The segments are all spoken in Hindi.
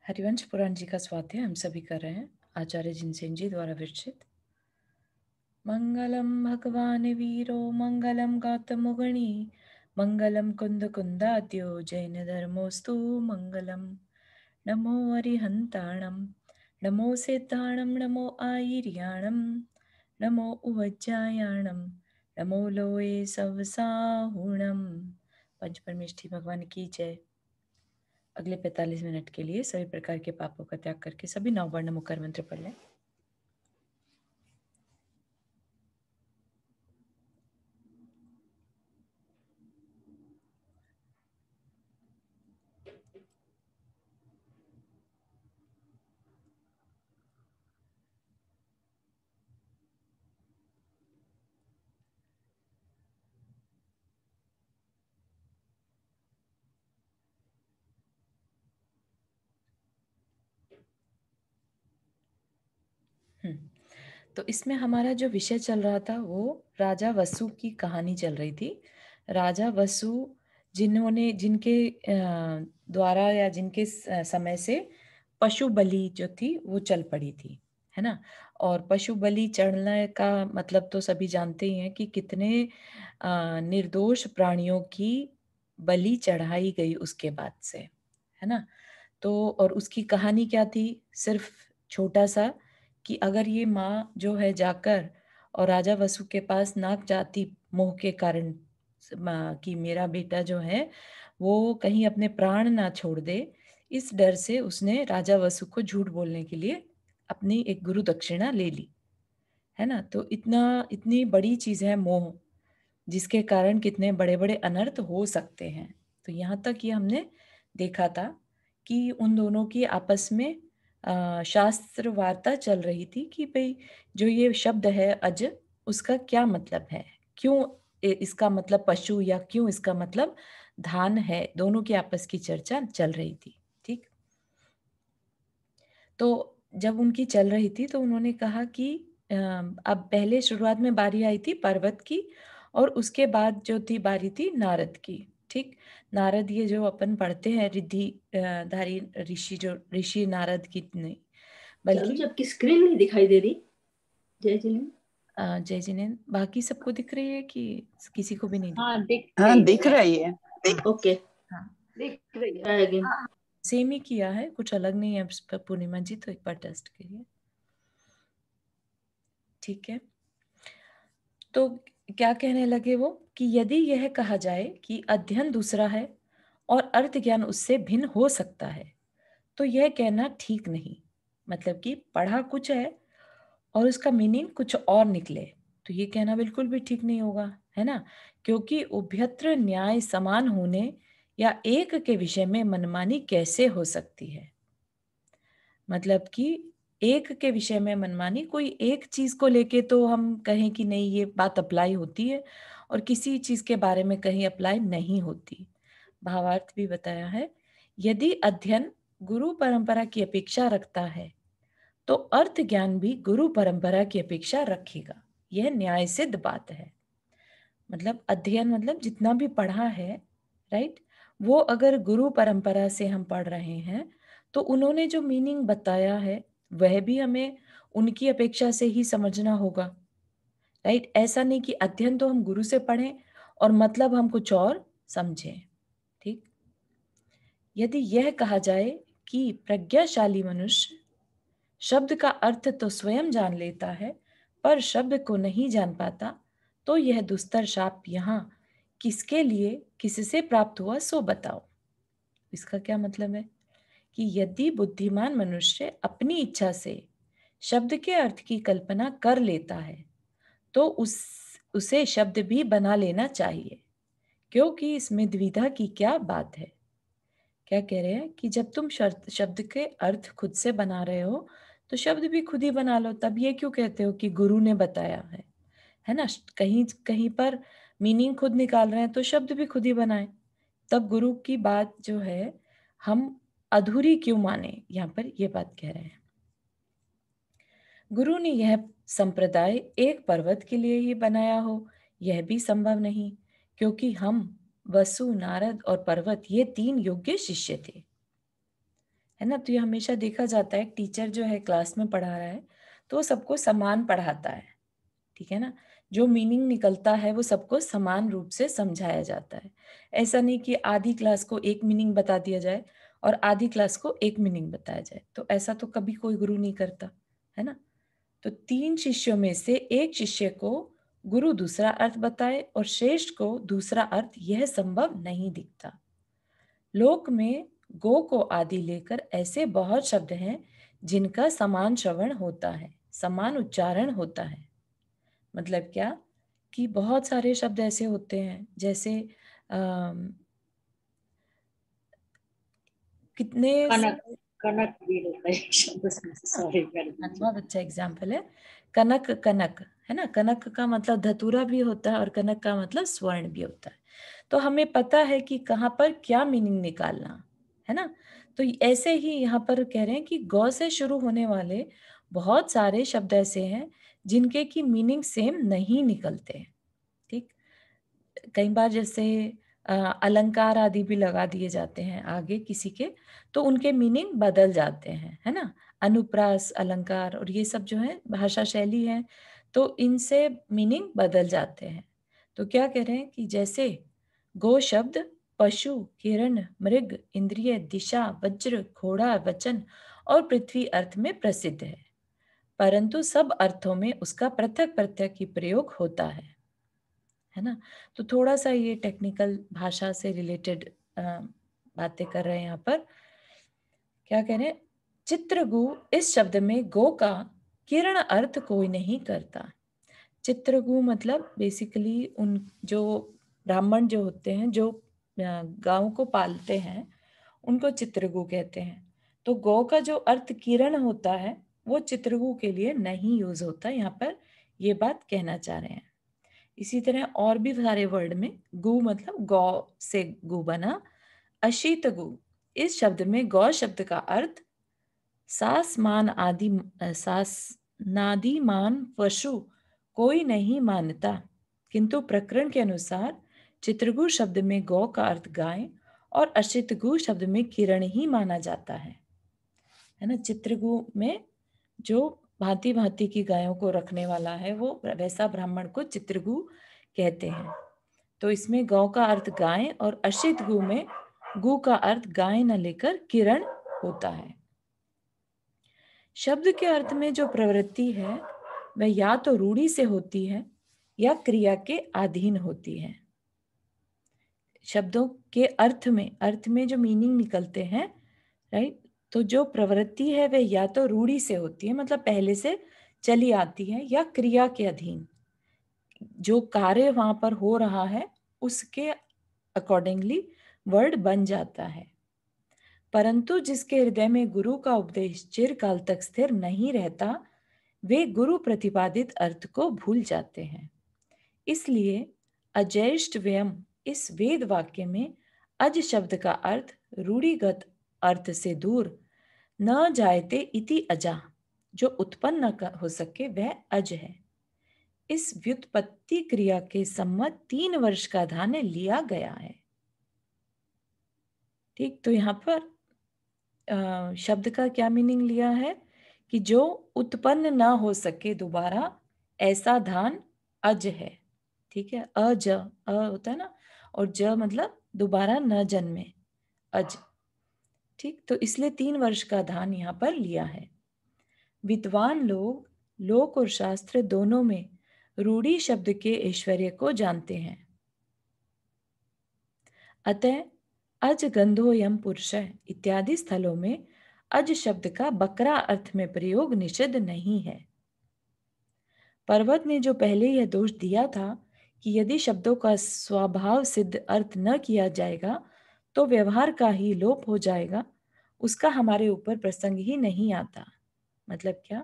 हरिवंश पुराण जी का स्वाध्याय हम सभी कर रहे हैं। आचार्य जिनसेन जी द्वारा विरचित। मंगलम भगवान वीरो मंगलम गौतमुगणी मंगलम कुंद कुंदाद्यो जैन धर्मोस्तु मंगलम। नमो अरिहंताणम नमो सिद्धाणम नमो आयर्याणम नमो उवज्जायाणम नमो लोये सवसाहुणम। पंच परमेष्ठी भगवान की जय। अगले 45 मिनट के लिए सभी प्रकार के पापों का त्याग करके सभी नववर्ण मुकर मंत्र पढ़ लें। तो इसमें हमारा जो विषय चल रहा था वो राजा वसु की कहानी चल रही थी। राजा वसु जिनके द्वारा या जिनके समय से पशु बलि जो थी वो चल पड़ी थी, है ना। और पशु बलि चढ़ने का मतलब तो सभी जानते ही हैं कि कितने निर्दोष प्राणियों की बलि चढ़ाई गई उसके बाद से, है ना। तो और उसकी कहानी क्या थी, सिर्फ छोटा सा कि अगर ये माँ जो है जाकर और राजा वसु के पास नाक जाती मोह के कारण कि मेरा बेटा जो है वो कहीं अपने प्राण ना छोड़ दे, इस डर से उसने राजा वसु को झूठ बोलने के लिए अपनी एक गुरु दक्षिणा ले ली, है ना। तो इतनी बड़ी चीज है मोह, जिसके कारण कितने बड़े बड़े अनर्थ हो सकते हैं। तो यहाँ तक ये हमने देखा था कि उन दोनों की आपस में शास्त्र वार्ता चल रही थी कि भाई जो ये शब्द है अज, उसका क्या मतलब है, क्यों इसका मतलब पशु या क्यों इसका मतलब धान है। दोनों की आपस की चर्चा चल रही थी, ठीक। तो जब उनकी चल रही थी तो उन्होंने कहा कि अब पहले शुरुआत में बारी आई थी पर्वत की, और उसके बाद जो थी बारी थी नारद की, ठीक। नारद ये जो अपन पढ़ते हैं रिद्धि धारी ऋषि, जो ऋषि नारद की नहीं चलो, बल्कि जबकि स्क्रीन नहीं दिखाई दे रही। जय जिनेंद्र। जय जिनेंद्र। बाकी सबको दिख रही है कि किसी को भी नहीं दिख हाँ, रही? दिख रही है। ओके, हाँ दिख रही है अगेन। हाँ, सेम ही किया है, कुछ अलग नहीं है पूर्णिमा जी, तो एक बार टेस्ट करिए, ठीक है। तो क्या कहने लगे वो कि यदि यह कहा जाए कि अध्ययन दूसरा है और अर्थ ज्ञान उससे भिन्न हो सकता है, तो यह कहना ठीक नहीं। मतलब कि पढ़ा कुछ है और उसका मीनिंग कुछ और निकले, तो ये कहना बिल्कुल भी ठीक नहीं होगा, है ना। क्योंकि उभयत्र न्याय समान होने या एक के विषय में मनमानी कैसे हो सकती है। मतलब कि एक के विषय में मनमानी, कोई एक चीज को लेके तो हम कहें कि नहीं ये बात अप्लाई होती है, और किसी चीज के बारे में कहीं अप्लाई नहीं होती। भावार्थ भी बताया है। यदि अध्ययन गुरु परंपरा की अपेक्षा रखता है तो अर्थ ज्ञान भी गुरु परंपरा की अपेक्षा रखेगा, यह न्याय सिद्ध बात है। मतलब अध्ययन मतलब जितना भी पढ़ा है, राइट, वो अगर गुरु परंपरा से हम पढ़ रहे हैं तो उन्होंने जो मीनिंग बताया है वह भी हमें उनकी अपेक्षा से ही समझना होगा, राइट। ऐसा नहीं कि अध्ययन तो हम गुरु से पढ़ें और मतलब हम कुछ और समझें, ठीक। यदि यह कहा जाए कि प्रज्ञाशाली मनुष्य शब्द का अर्थ तो स्वयं जान लेता है पर शब्द को नहीं जान पाता, तो यह दुस्तर शाप यहाँ किसके लिए किससे प्राप्त हुआ सो बताओ। इसका क्या मतलब है कि यदि बुद्धिमान मनुष्य अपनी इच्छा से शब्द के अर्थ की कल्पना कर लेता है तो उसे शब्द भी बना लेना चाहिए, क्योंकि इसमें द्विधा की क्या बात है। क्या कह रहे हैं कि जब तुम शब्द के अर्थ खुद से बना रहे हो तो शब्द भी खुद ही बना लो, तब ये क्यों कहते हो कि गुरु ने बताया है ना। कहीं कहीं पर मीनिंग खुद निकाल रहे हैं तो शब्द भी खुद ही बनाए, तब गुरु की बात जो है हम अधूरी क्यों माने, यहाँ पर ये बात कह रहे हैं। गुरु ने यह संप्रदाय एक पर्वत के लिए ही बनाया हो यह भी संभव नहीं, क्योंकि हम वसु नारद और पर्वत ये तीन योग्य शिष्य थे। है ना। तो ये हमेशा देखा जाता है, टीचर जो है क्लास में पढ़ा रहा है तो वो सबको समान पढ़ाता है, ठीक है ना। जो मीनिंग निकलता है वो सबको समान रूप से समझाया जाता है। ऐसा नहीं कि आधी क्लास को एक मीनिंग बता दिया जाए और आधी क्लास को एक मीनिंग बताया जाए, तो ऐसा तो कभी कोई गुरु नहीं करता, है ना। तो 3 शिष्यों में से एक शिष्य को गुरु दूसरा अर्थ बताए और श्रेष्ठ को दूसरा अर्थ, यह संभव नहीं दिखता। लोक में गो को आदि लेकर ऐसे बहुत शब्द हैं जिनका समान श्रवण होता है, समान उच्चारण होता है। मतलब क्या कि बहुत सारे शब्द ऐसे होते हैं, जैसे कितने कनक, कनक भी होता है शब्द, सॉरी कर दीजिए। बहुत अच्छा एग्जाम्पल है। कनक, कनक है ना, कनक का मतलब धतूरा भी होता है और कनक का मतलब स्वर्ण भी होता है। तो हमें पता है कि कहाँ पर क्या मीनिंग निकालना है ना। तो ऐसे ही यहाँ पर कह रहे हैं कि गौ से शुरू होने वाले बहुत सारे शब्द ऐसे हैं जिनके की मीनिंग सेम नहीं निकलते, ठीक। कई बार जैसे अलंकार आदि भी लगा दिए जाते हैं आगे किसी के, तो उनके मीनिंग बदल जाते हैं, है ना। अनुप्रास अलंकार और ये सब जो है भाषा शैली है, तो इनसे मीनिंग बदल जाते हैं। तो क्या कह रहे हैं कि जैसे गो शब्द पशु, किरण, मृग, इंद्रिय, दिशा, वज्र, घोड़ा, वचन और पृथ्वी अर्थ में प्रसिद्ध है, परंतु सब अर्थों में उसका पृथक पृथक ही प्रयोग होता है ना। तो थोड़ा सा ये टेक्निकल भाषा से रिलेटेड बातें कर रहे हैं यहाँ पर। क्या कह रहे हैं, चित्रगु इस शब्द में गो का किरण अर्थ कोई नहीं करता। चित्रगु मतलब बेसिकली उन जो ब्राह्मण जो होते हैं, जो गांव को पालते हैं, उनको चित्रगु कहते हैं। तो गौ का जो अर्थ किरण होता है वो चित्रगु के लिए नहीं यूज होता, यहाँ पर ये बात कहना चाह रहे हैं। इसी तरह और भी सारे वर्ड में गु मतलब गौ से गु बना। अशीत गु इस शब्द में गौ शब्द का अर्थ सास मान आदि, सास नादिमान पशु कोई नहीं मानता, किंतु प्रकरण के अनुसार चित्रगु शब्द में गौ का अर्थ गाय और अशितगु शब्द में किरण ही माना जाता है ना। चित्रगु में जो भांति भांति की गायों को रखने वाला है वो वैसा ब्राह्मण को चित्रगु कहते हैं। तो इसमें गौ का अर्थ गाय और अशित गु में गु का अर्थ गाय न लेकर किरण होता है। शब्द के अर्थ में जो प्रवृत्ति है वह या तो रूढ़ी से होती है या क्रिया के अधीन होती है। शब्दों के अर्थ में जो मीनिंग निकलते हैं, राइट, तो जो प्रवृत्ति है वह या तो रूढ़ी से होती है, मतलब पहले से चली आती है, या क्रिया के अधीन, जो कार्य वहां पर हो रहा है उसके अकॉर्डिंगली वर्ड बन जाता है। परंतु जिसके हृदय में गुरु का उपदेश चिरकाल तक स्थिर नहीं रहता, वे गुरु प्रतिपादित अर्थ को भूल जाते हैं। इसलिए अजैष्ट व्यम इस वेद वाक्य में अज शब्द का अर्थ रूढ़िगत अर्थ से दूर, न जायते इति अजा, जो उत्पन्न न हो सके वह अज है। इस व्युत्पत्ति क्रिया के सम्मत 3 वर्ष का धान्य लिया गया है, ठीक। तो यहाँ पर शब्द का क्या मीनिंग लिया है कि जो उत्पन्न ना हो सके दोबारा, ऐसा धान अज है, ठीक है। अज अ होता है ना, और ज मतलब दोबारा न जन्मे, अज, ठीक। तो इसलिए 3 वर्ष का धान यहाँ पर लिया है। विद्वान लोग लोक और शास्त्र दोनों में रूढ़ी शब्द के ऐश्वर्य को जानते हैं। अतः अज गंधो यम पुरुष इत्यादि स्थलों में अज शब्द का बकरा अर्थ में प्रयोग निषिद्ध नहीं है। पर्वत ने जो पहले यह दोष दिया था कि यदि शब्दों का स्वभाव सिद्ध अर्थ न किया जाएगा तो व्यवहार का ही लोप हो जाएगा, उसका हमारे ऊपर प्रसंग ही नहीं आता। मतलब क्या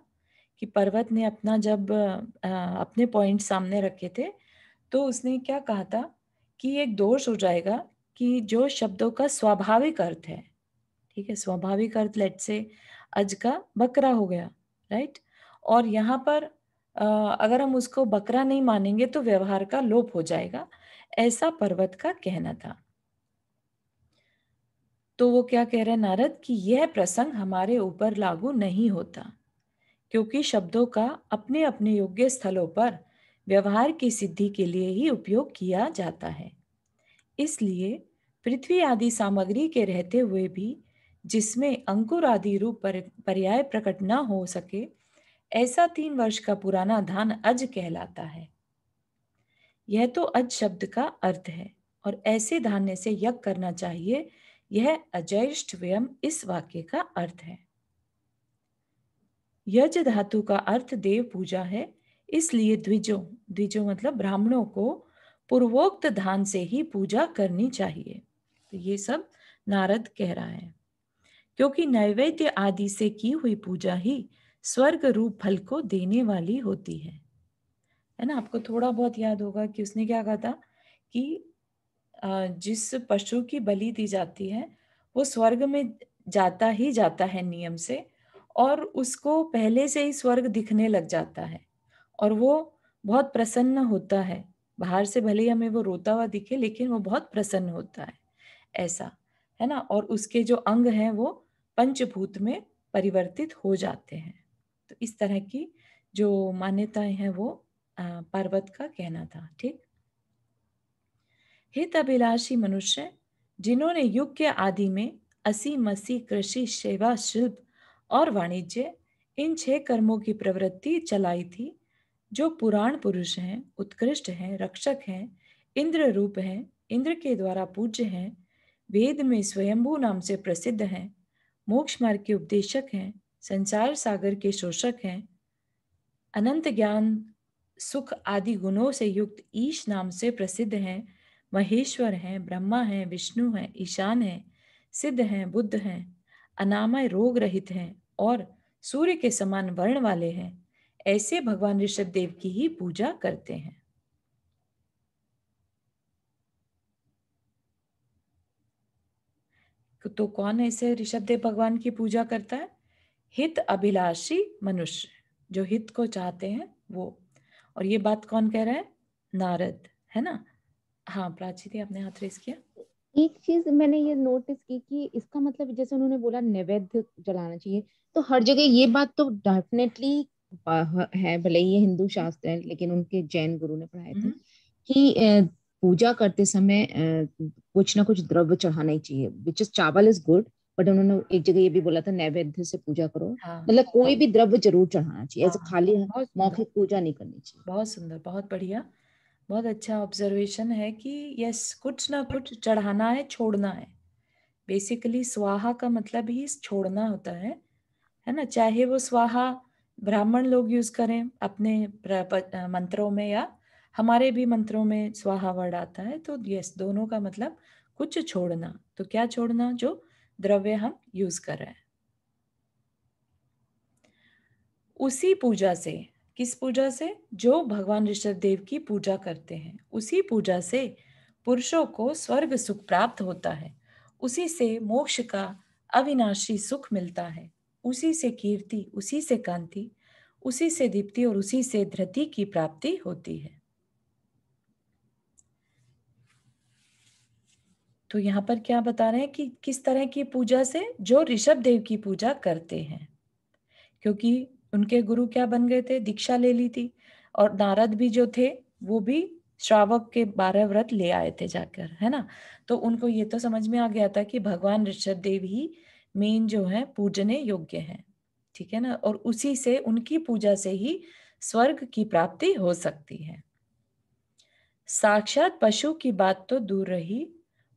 कि पर्वत ने अपना जब अपने पॉइंट सामने रखे थे तो उसने क्या कहा था कि एक दोष हो जाएगा कि जो शब्दों का स्वाभाविक अर्थ है, ठीक है, स्वाभाविक अर्थ लेट से अज का बकरा हो गया, राइट, और यहाँ पर अगर हम उसको बकरा नहीं मानेंगे तो व्यवहार का लोप हो जाएगा, ऐसा पर्वत का कहना था। तो वो क्या कह रहे हैं नारद कि यह प्रसंग हमारे ऊपर लागू नहीं होता, क्योंकि शब्दों का अपने अपने योग्य स्थलों पर व्यवहार की सिद्धि के लिए ही उपयोग किया जाता है। इसलिए पृथ्वी आदि सामग्री के रहते हुए भी जिसमें अंकुर आदि रूप पर्याय प्रकट न हो सके, ऐसा 3 वर्ष का पुराना धान अज कहलाता है। यह तो अज शब्द का अर्थ है, और ऐसे धान्य से यज्ञ करना चाहिए, यह अजैष्ठ व्यम इस वाक्य का अर्थ है। यज धातु का अर्थ देव पूजा है, इसलिए द्विजों मतलब ब्राह्मणों को पूर्वोक्त धान से ही पूजा करनी चाहिए। तो ये सब नारद कह रहा है, क्योंकि नैवेद्य आदि से की हुई पूजा ही स्वर्ग रूप फल को देने वाली होती है ना। आपको थोड़ा बहुत याद होगा कि उसने क्या कहा था कि जिस पशु की बलि दी जाती है वो स्वर्ग में जाता ही जाता है नियम से, और उसको पहले से ही स्वर्ग दिखने लग जाता है, और वो बहुत प्रसन्न होता है। बाहर से भले ही हमें वो रोता हुआ दिखे, लेकिन वो बहुत प्रसन्न होता है, ऐसा है ना। और उसके जो अंग हैं वो पंचभूत में परिवर्तित हो जाते हैं। तो इस तरह की जो मान्यताएं हैं वो पर्वत का कहना था। ठीक। हित अभिलाषी मनुष्य जिन्होंने युग के आदि में असी मसी कृषि सेवा शिल्प और वाणिज्य इन 6 कर्मों की प्रवृत्ति चलाई थी, जो पुराण पुरुष हैं, उत्कृष्ट हैं, रक्षक हैं, इंद्र रूप हैं, इंद्र के द्वारा पूज्य हैं, वेद में स्वयंभू नाम से प्रसिद्ध हैं, मोक्ष मार्ग के उपदेशक हैं, संसार सागर के शोषक हैं, अनंत ज्ञान सुख आदि गुणों से युक्त ईश नाम से प्रसिद्ध हैं, महेश्वर हैं, ब्रह्मा हैं, विष्णु हैं, ईशान हैं, सिद्ध हैं, बुद्ध हैं, अनामय रोग रहित हैं और सूर्य के समान वर्ण वाले हैं, ऐसे भगवान ऋषभ देव की ही पूजा करते हैं। तो कौन ऐसे ऋषभ देव भगवान की पूजा करता है? हित अभिलाषी मनुष्य, जो हित को चाहते हैं वो। और ये बात कौन कह रहा है? नारद, है ना। हाँ प्राची दी, आपने हाथ रेस किया। एक चीज मैंने ये नोटिस की कि इसका मतलब जैसे उन्होंने बोला नैवेद्य जलाना चाहिए, तो हर जगह ये बात तो डेफिनेटली है, भले ही ये हिंदू शास्त्र है लेकिन उनके जैन गुरु ने पढ़ाए थे हम्म, कि पूजा करते समय कुछ ना कुछ द्रव्य चढ़ाना ही चाहिए, विच इज चावल इज गुड, बट उन्होंने एक जगह ये भी बोला था नैवेद्य से पूजा करो, हाँ मतलब कोई भी द्रव्य जरूर चढ़ाना चाहिए, हाँ ऐसे हाँ, खाली बहुत सुंदर, मौखिक पूजा नहीं करनी चाहिए। बहुत सुंदर, बहुत बढ़िया। बहुत अच्छा ऑब्जर्वेशन है कि यस, कुछ ना कुछ चढ़ाना है, छोड़ना है। बेसिकली स्वाहा का मतलब ही छोड़ना होता है ना। चाहे वो स्वाहा ब्राह्मण लोग यूज करें अपने मंत्रों में, या हमारे भी मंत्रों में स्वाहा वर्ड आता है, तो यस, दोनों का मतलब कुछ छोड़ना। तो क्या छोड़ना? जो द्रव्य हम यूज कर रहे हैं। उसी पूजा से, किस पूजा से? जो भगवान ऋषभ देव की पूजा करते हैं, उसी पूजा से पुरुषों को स्वर्ग सुख प्राप्त होता है, उसी से मोक्ष का अविनाशी सुख मिलता है, उसी से कीर्ति, उसी से कांति, उसी से दीप्ति और उसी से धृति की प्राप्ति होती है। तो यहाँ पर क्या बता रहे हैं कि किस तरह की पूजा से? जो ऋषभ देव की पूजा करते हैं, क्योंकि उनके गुरु क्या बन गए थे? दीक्षा ले ली थी। और नारद भी जो थे वो भी श्रावक के 12 व्रत ले आए थे जाकर, है ना। तो उनको ये तो समझ में आ गया था कि भगवान ऋषभ देव ही मेन जो है पूजने योग्य हैं, ठीक है ना। और उसी से, उनकी पूजा से ही स्वर्ग की प्राप्ति हो सकती है। साक्षात पशु की बात तो दूर रही,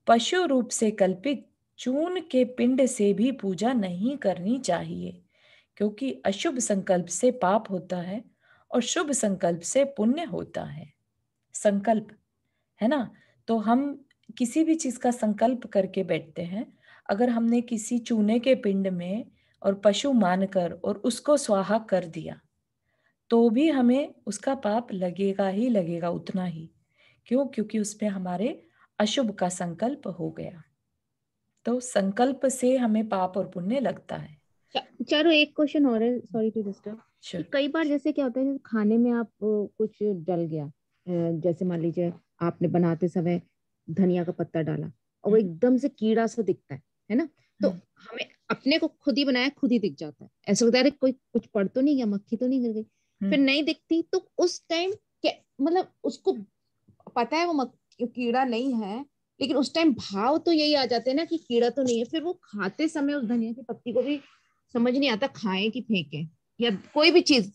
पशु रूप से कल्पित चून के पिंड से भी पूजा नहीं करनी चाहिए, क्योंकि अशुभ संकल्प से पाप होता है और शुभ संकल्प से पुण्य होता है। संकल्प, है ना। तो हम किसी भी चीज का संकल्प करके बैठते हैं, अगर हमने किसी चूने के पिंड में और पशु मानकर और उसको स्वाहा कर दिया, तो भी हमें उसका पाप लगेगा ही लगेगा, उतना ही। क्यों? क्योंकि उसमें हमारे अशुभ का संकल्प हो गया। तो संकल्प से हमें पाप और पुण्य लगता है। चारों एक क्वेश्चन और है, सॉरी टू डिस्टर्ब, कि श्योर। कई बार जैसे क्या होता है, जैसे खाने में आप कुछ डल गया, जैसे मान लीजिए आपने बनाते समय धनिया का पत्ता डाला और वो एकदम से कीड़ा सा दिखता है, है ना। तो हमें अपने को खुद ही बनाया खुद ही दिख जाता है, ऐसा लगता है कोई कुछ पढ़ तो नहीं गया, मक्खी तो नहीं गिर गई। फिर नहीं दिखती तो उस टाइम मतलब उसको पता है वो कीड़ा नहीं है, लेकिन उस टाइम भाव तो यही आ जाते हैं ना कि कीड़ा तो नहीं है। फिर वो खाते समय उस धनिया की पत्ती को भी समझ नहीं आता खाएं कि फेंकें, या कोई भी चीज,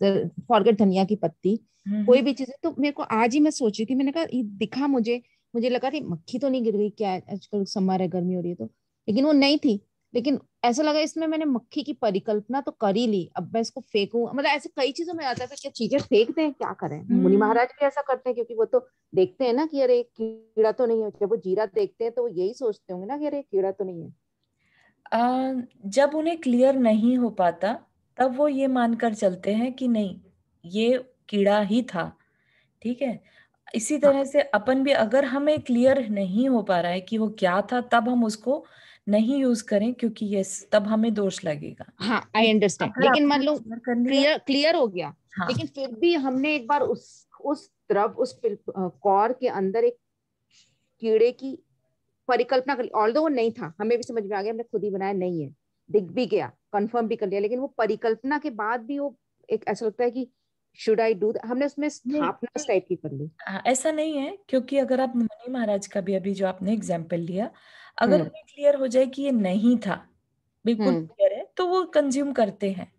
फॉरगेट धनिया की पत्ती, कोई भी चीज है। तो मेरे को आज ही मैं सोच रही थी, मैंने कहा ये दिखा मुझे, मुझे लगा कि मक्खी तो नहीं गिर गई क्या, आजकल समर है गर्मी हो रही है तो, लेकिन वो नहीं थी। लेकिन ऐसा लगा इसमें मैंने मक्खी की परिकल्पना तो कर ही ली, अब मैं इसको फेंकूं, मतलब ऐसे कई चीजों में आता था क्या चीजें फेंक दें, क्या करें। मुनि महाराज भी ऐसा करते हैं, क्योंकि वो तो देखते हैं ना कि अरे कीड़ा तो नहीं है, जब वो जीरा देखते हैं तो वो यही सोचते होंगे ना कि अरे कीड़ा तो नहीं है। जब उन्हें क्लियर नहीं हो पाता तब वो ये मानकर चलते हैं कि नहीं ये कीड़ा ही था, ठीक है। इसी हाँ तरह से अपन भी अगर हमें क्लियर नहीं हो पा रहा है कि वो क्या था तब हम उसको नहीं यूज करें, क्योंकि यस तब हमें दोष लगेगा। हाँ आई लेकिन अंडरस्टैंड, अगर लेकिन मान आपने लो क्लियर कर लिया, क्लियर क्लियर हो गया, हाँ लेकिन फिर भी हमने एक बार उस द्रव उस कौर के अंदर एक कीड़े की परिकल्पना कर ली, ऑल्दो वो नहीं था, हमें भी समझ में आ गया, हमने खुद ही बनाया नहीं है, दिख भी गया, कंफर्म भी कर लिया, लेकिन वो परिकल्पना के बाद भी वो एक ऐसा लगता है कि शुड आई डू, हमने उसमें नहीं, स्थापना उस टाइप की कर ली। ऐसा नहीं है, क्योंकि अगर आप मुनि महाराज का भी अभी जो आपने एग्जाम्पल लिया, अगर हम्म उन्हें क्लियर हो जाए कि ये नहीं था, बिल्कुल हम्म क्लियर है, तो वो कंज्यूम करते हैं,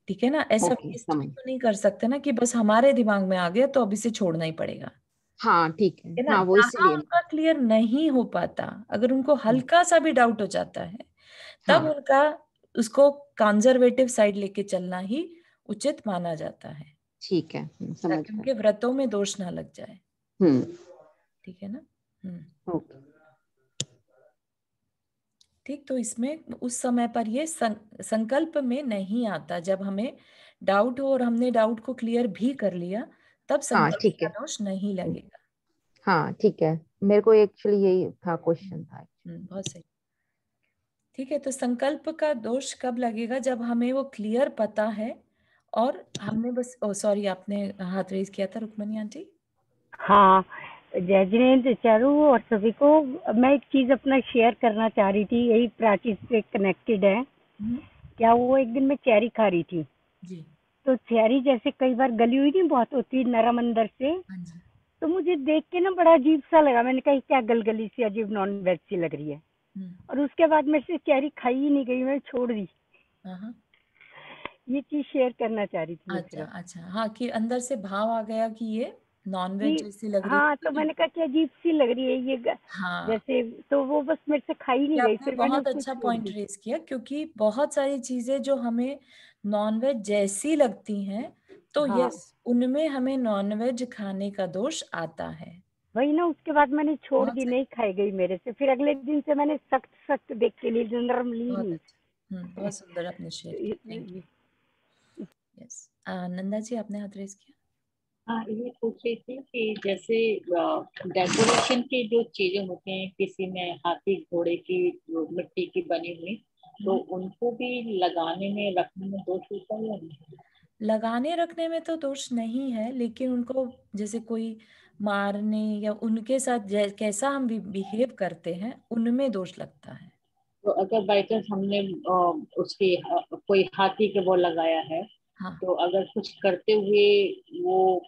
ठीक है ना। ऐसा ओके इस चीज समझ, को नहीं कर सकते ना कि बस हमारे दिमाग में आ गया तो अब इसे छोड़ना ही पड़ेगा, हाँ ठीक है, है ना। हाँ वो जहां इसलिए। उनका क्लियर नहीं हो पाता, अगर उनको हम्म, हल्का सा भी डाउट हो जाता है, तब हाँ उनका उसको कंजर्वेटिव साइड लेके चलना ही उचित माना जाता है, ठीक है, समझ ताकि गए। उनके व्रतों में दोष ना लग जाए, हम्म ठीक है ना। ओके। ठीक, तो इसमें उस समय पर ये संकल्प में नहीं आता, जब हमें डाउट हो और हमने डाउट को क्लियर भी कर लिया, तब हाँ संकल्प ठीक का है, दोष नहीं लगेगा। हाँ ठीक है, मेरे को एक्चुअली यही था, क्वेश्चन था। बहुत सही। ठीक है, तो संकल्प का दोष कब लगेगा, जब हमें वो क्लियर पता है और हमने बस, ओ सॉरी, आपने हाथ रेज किया था रुक्मणी आंटी। हाँ, जय जिनेन्द्र चारू और सभी को। मैं एक चीज अपना शेयर करना चाह रही थी, यही प्राची से कनेक्टेड है। हम्म, क्या वो एक दिन मैं चेरी खा रही थी, जी, तो चेरी जैसे कई बार गली हुई नहीं बहुत होती नरम अंदर से, हाँ जी, तो मुझे देख के ना बड़ा अजीब सा लगा। मैंने कहा क्या गलगली सी अजीब नॉन वेज सी लग रही है, हम्म, और उसके बाद मेरे से चेरी खाई ही नहीं गई, मैं छोड़ दी। हाँ हाँ, ये चीज शेयर करना चाह रही थी मैं अच्छा सिर्फ अच्छा, हाँ, कि अंदर से भाव आ गया कि ये नॉन वेज कि जैसी लग रही है हाँ, तो तो मैंने कहा कि अजीब सी लग रही है ये हाँ, जैसे, तो वो बस मेरे से खाई ये नहीं गई, आपने फिर मैंने बहुत उसको अच्छा छोड़ पॉइंट दी। रेज किया, क्योंकि बहुत सारी चीजें जो हमें नॉनवेज जैसी लगती हैं, तो हाँ यस उनमें हमें नॉनवेज खाने का दोष आता है। वही ना, उसके बाद मैंने छोड़ बहुत दी, सही, नहीं खाई गई मेरे से, फिर अगले दिन से मैंने सख्त सख्त देख के ली, नरम ली बहुत नहीं। अच्छा, बहुत सुंदर आपने शेयर किया, thank you. Yes, Nanda ji आपने हाथ रेज किया। हाँ, ये पूछ रही थी कि जैसे डेकोरेशन की जो चीजें होती हैं, किसी में हाथी घोड़े की जो मिट्टी की बनी हुई, तो उनको भी लगाने में रखने में दोष होता है या नहीं? लगाने रखने में तो दोष नहीं है, लेकिन उनको जैसे कोई मारने या उनके साथ कैसा हम बिहेव करते हैं उनमें दोष लगता है। तो अगर बाई चांस हमने उसकी कोई हाथी के वो लगाया है, हाँ तो अगर कुछ करते हुए वो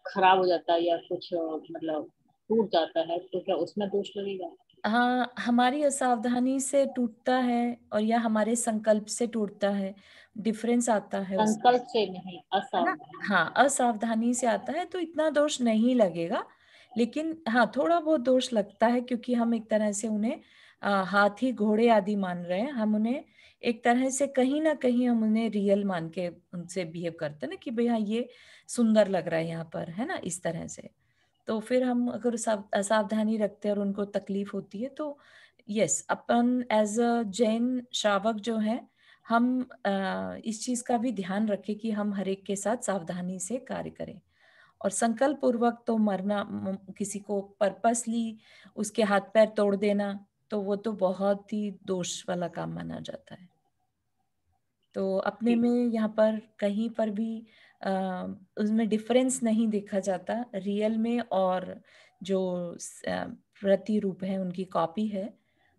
खराब हो जाता है या कुछ मतलब टूट जाता है, तो क्या उसमें दोष लगेगा? हाँ, हमारी असावधानी से टूटता है और या हमारे संकल्प से टूटता है, डिफरेंस आता है उसमें, संकल्प से नहीं, है ना। असावधानी। हाँ, असावधानी से आता है तो इतना दोष नहीं लगेगा, लेकिन हाँ थोड़ा बहुत दोष लगता है, क्योंकि हम एक तरह से उन्हें हाथी घोड़े आदि मान रहे हैं, हम उन्हें एक तरह से कहीं ना कहीं हम उन्हें रियल मान के उनसे बिहेव करते हैं ना, कि भाई हाँ ये सुंदर लग रहा है यहाँ पर, है ना, इस तरह से। तो फिर हम अगर असावधानी रखते हैं और उनको तकलीफ होती है तो यस, अपन एज अ जैन श्रावक जो है, हम इस चीज का भी ध्यान रखें कि हम हर एक के साथ सावधानी से कार्य करें, और संकल्प पूर्वक तो मरना, किसी को पर्पसली उसके हाथ पैर तोड़ देना, तो वो तो बहुत ही दोष वाला काम माना जाता है। तो अपने में यहाँ पर कहीं पर भी अ, उसमें डिफरेंस नहीं देखा जाता रियल में, और जो प्रतिरूप है उनकी कॉपी है,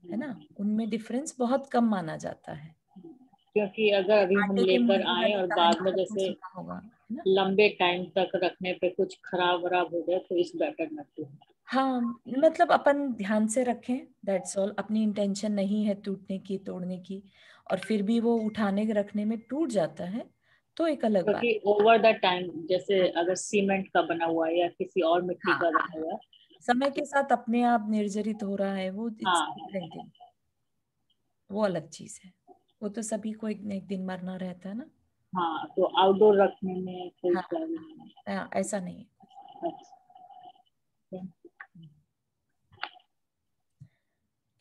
है ना, उनमें डिफरेंस बहुत कम माना जाता है। क्योंकि अगर अभी हम आटे के लेकर मुरई आए वाली और कहानी बाद में आपने जैसे सुना होगा, है ना। लंबे टाइम तक रखने पे कुछ खराब वराब हो जाए तो इस बेटर नॉट टू। हाँ, मतलब अपन ध्यान से रखें, दैट्स ऑल। अपनी इंटेंशन नहीं है टूटने की, तोड़ने की, और फिर भी वो उठाने रखने में टूट जाता है तो एक अलग बात। क्योंकि ओवर द टाइम जैसे अगर सीमेंट का बना हुआ है या किसी और मिट्टी हाँ, का बना हुआ है समय के तो साथ अपने आप निर्जरित हो रहा है वो, इट्स हाँ डिफरेंट थिंग, वो अलग चीज है। वो तो सभी को एक न एक दिन मरना रहता है ना। हाँ, तो आउटडोर रखने में कोई हाँ, प्रॉब्लम नहीं हाँ, ऐसा नहीं है। है। अच्छा।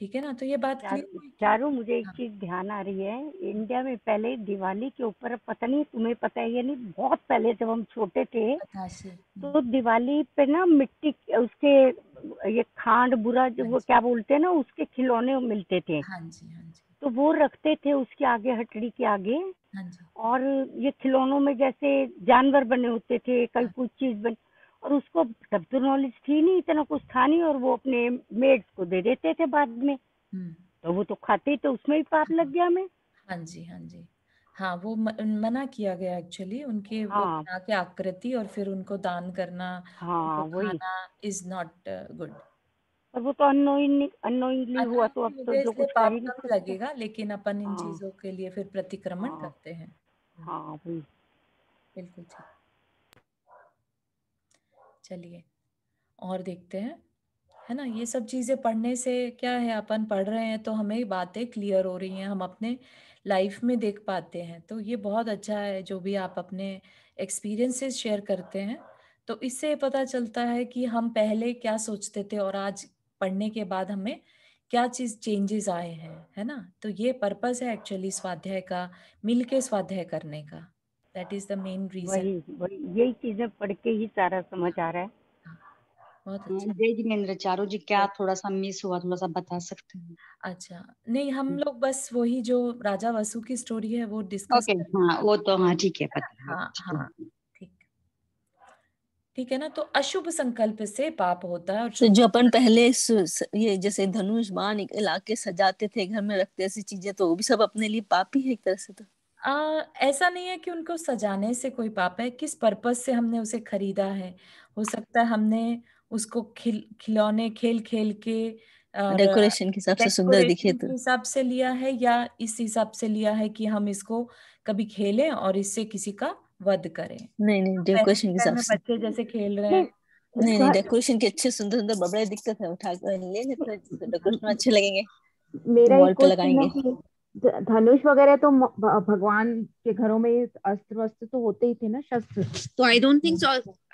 ठीक है ना, तो ये बात क्लियर चारू हुई कि चारू, मुझे एक हाँ, चीज ध्यान आ रही है। इंडिया में पहले दिवाली के ऊपर, पता नहीं तुम्हें पता है या नहीं, बहुत पहले जब हम छोटे थे बताशे। तो दिवाली पे ना मिट्टी उसके, ये खांड बुरा जो हाँ वो जी, क्या बोलते हैं ना, उसके खिलौने मिलते थे। हाँ जी, हाँ जी, तो वो रखते थे उसके आगे, हटड़ी के आगे। हाँ जी, और ये खिलौनों में जैसे जानवर बने होते थे, कई हाँ, कुछ चीज बन, और उसको तब तो नॉलेज थी नहीं, इतना कुछ था नहीं, और वो अपने मेड्स को दे देते थे बाद में। हम्म, तो वो तो खाते ही, तो उसमें भी पाप लग गया हमें। हाँ जी, हाँ जी। हाँ, वो मना किया गया एक्चुअली, उनके वो हाँ बना के आकृति और फिर उनको दान करना, हाँ उनको वही। खाना इज नॉट गुड। और वो तो अनोइंगली हुआ, तो अब अनोइंगली हो तो गया जो इसलिए कुछ कर पाप ही नहीं कम सकते। लगेगा, लेकिन अपन इन हाँ चीजों के लिए फिर प्रतिक्रमण हाँ करते हैं। हाँ वही। बिल्कुल ठीक। चलिए और देखते हैं, है ना। ये सब चीजें पढ़ने से क्या है, अपन पढ़ रहे हैं तो हमें बातें क्लियर हो रही हैं, हम अपने लाइफ में देख पाते हैं, तो ये बहुत अच्छा है जो भी आप अपने एक्सपीरियंसेस शेयर करते हैं। तो इससे पता चलता है कि हम पहले क्या सोचते थे और आज पढ़ने के बाद हमें क्या चीज चेंजेस आए हैं, है ना। तो ये पर्पस है एक्चुअली स्वाध्याय का, मिलके स्वाध्याय करने का। That is the main reason. वही वही यही चीजें पढ़ के ही सारा समझ आ रहा है। बहुत अच्छा। जय जिनेन्द्र, चारू जी क्या थोड़ा सा मिस हुआ, थोड़ा सा बता सकते हैं? अच्छा, नहीं, हम लोग बस वही जो राजा वसु की स्टोरी है वो डिस्कस ओके, कर। हाँ वो तो हाँ ठीक है, पता है। हाँ, हाँ, ठीक। ठीक है ना, तो अशुभ संकल्प से पाप होता है और तो शुभ। जो अपन पहले ये जैसे धनुष बाण इलाके सजाते थे, घर में रखते, ऐसी चीजें, तो वो भी सब अपने लिए पाप ही है एक तरह से। तो ऐसा नहीं है कि उनको सजाने से कोई पाप है, किस पर्पस से हमने उसे खरीदा है। हो सकता है हमने उसको खिलौने खेल खेल के और डेकोरेशन के हिसाब से सुंदर दिखे डेकोरेशन तो। के हिसाब से लिया है, या इस हिसाब से लिया है कि हम इसको कभी खेलें और इससे किसी का वध करें। नहीं नहीं, पहले डेकोरेशन के के टाइम हिसाब में से। बच्चे जैसे खेल रहे नहीं, हैं, है ना। नहीं नहीं, ध- डेकोरेशन के अच्छे सुंदर सुंदर बबड़े दिखते थे, उठा कर ले लेते हैं, जिससे डेकोरेशन में अच्छे लगेंगे मेरा तो वॉल एक पे क्वेश्चन है लगाएंगे। कि धनुष वगैरह तो भगवान के घरों में अस्त्र वस्त्र तो होते ही थे ना, शस्त्र। तो आई डोंट थिंक सो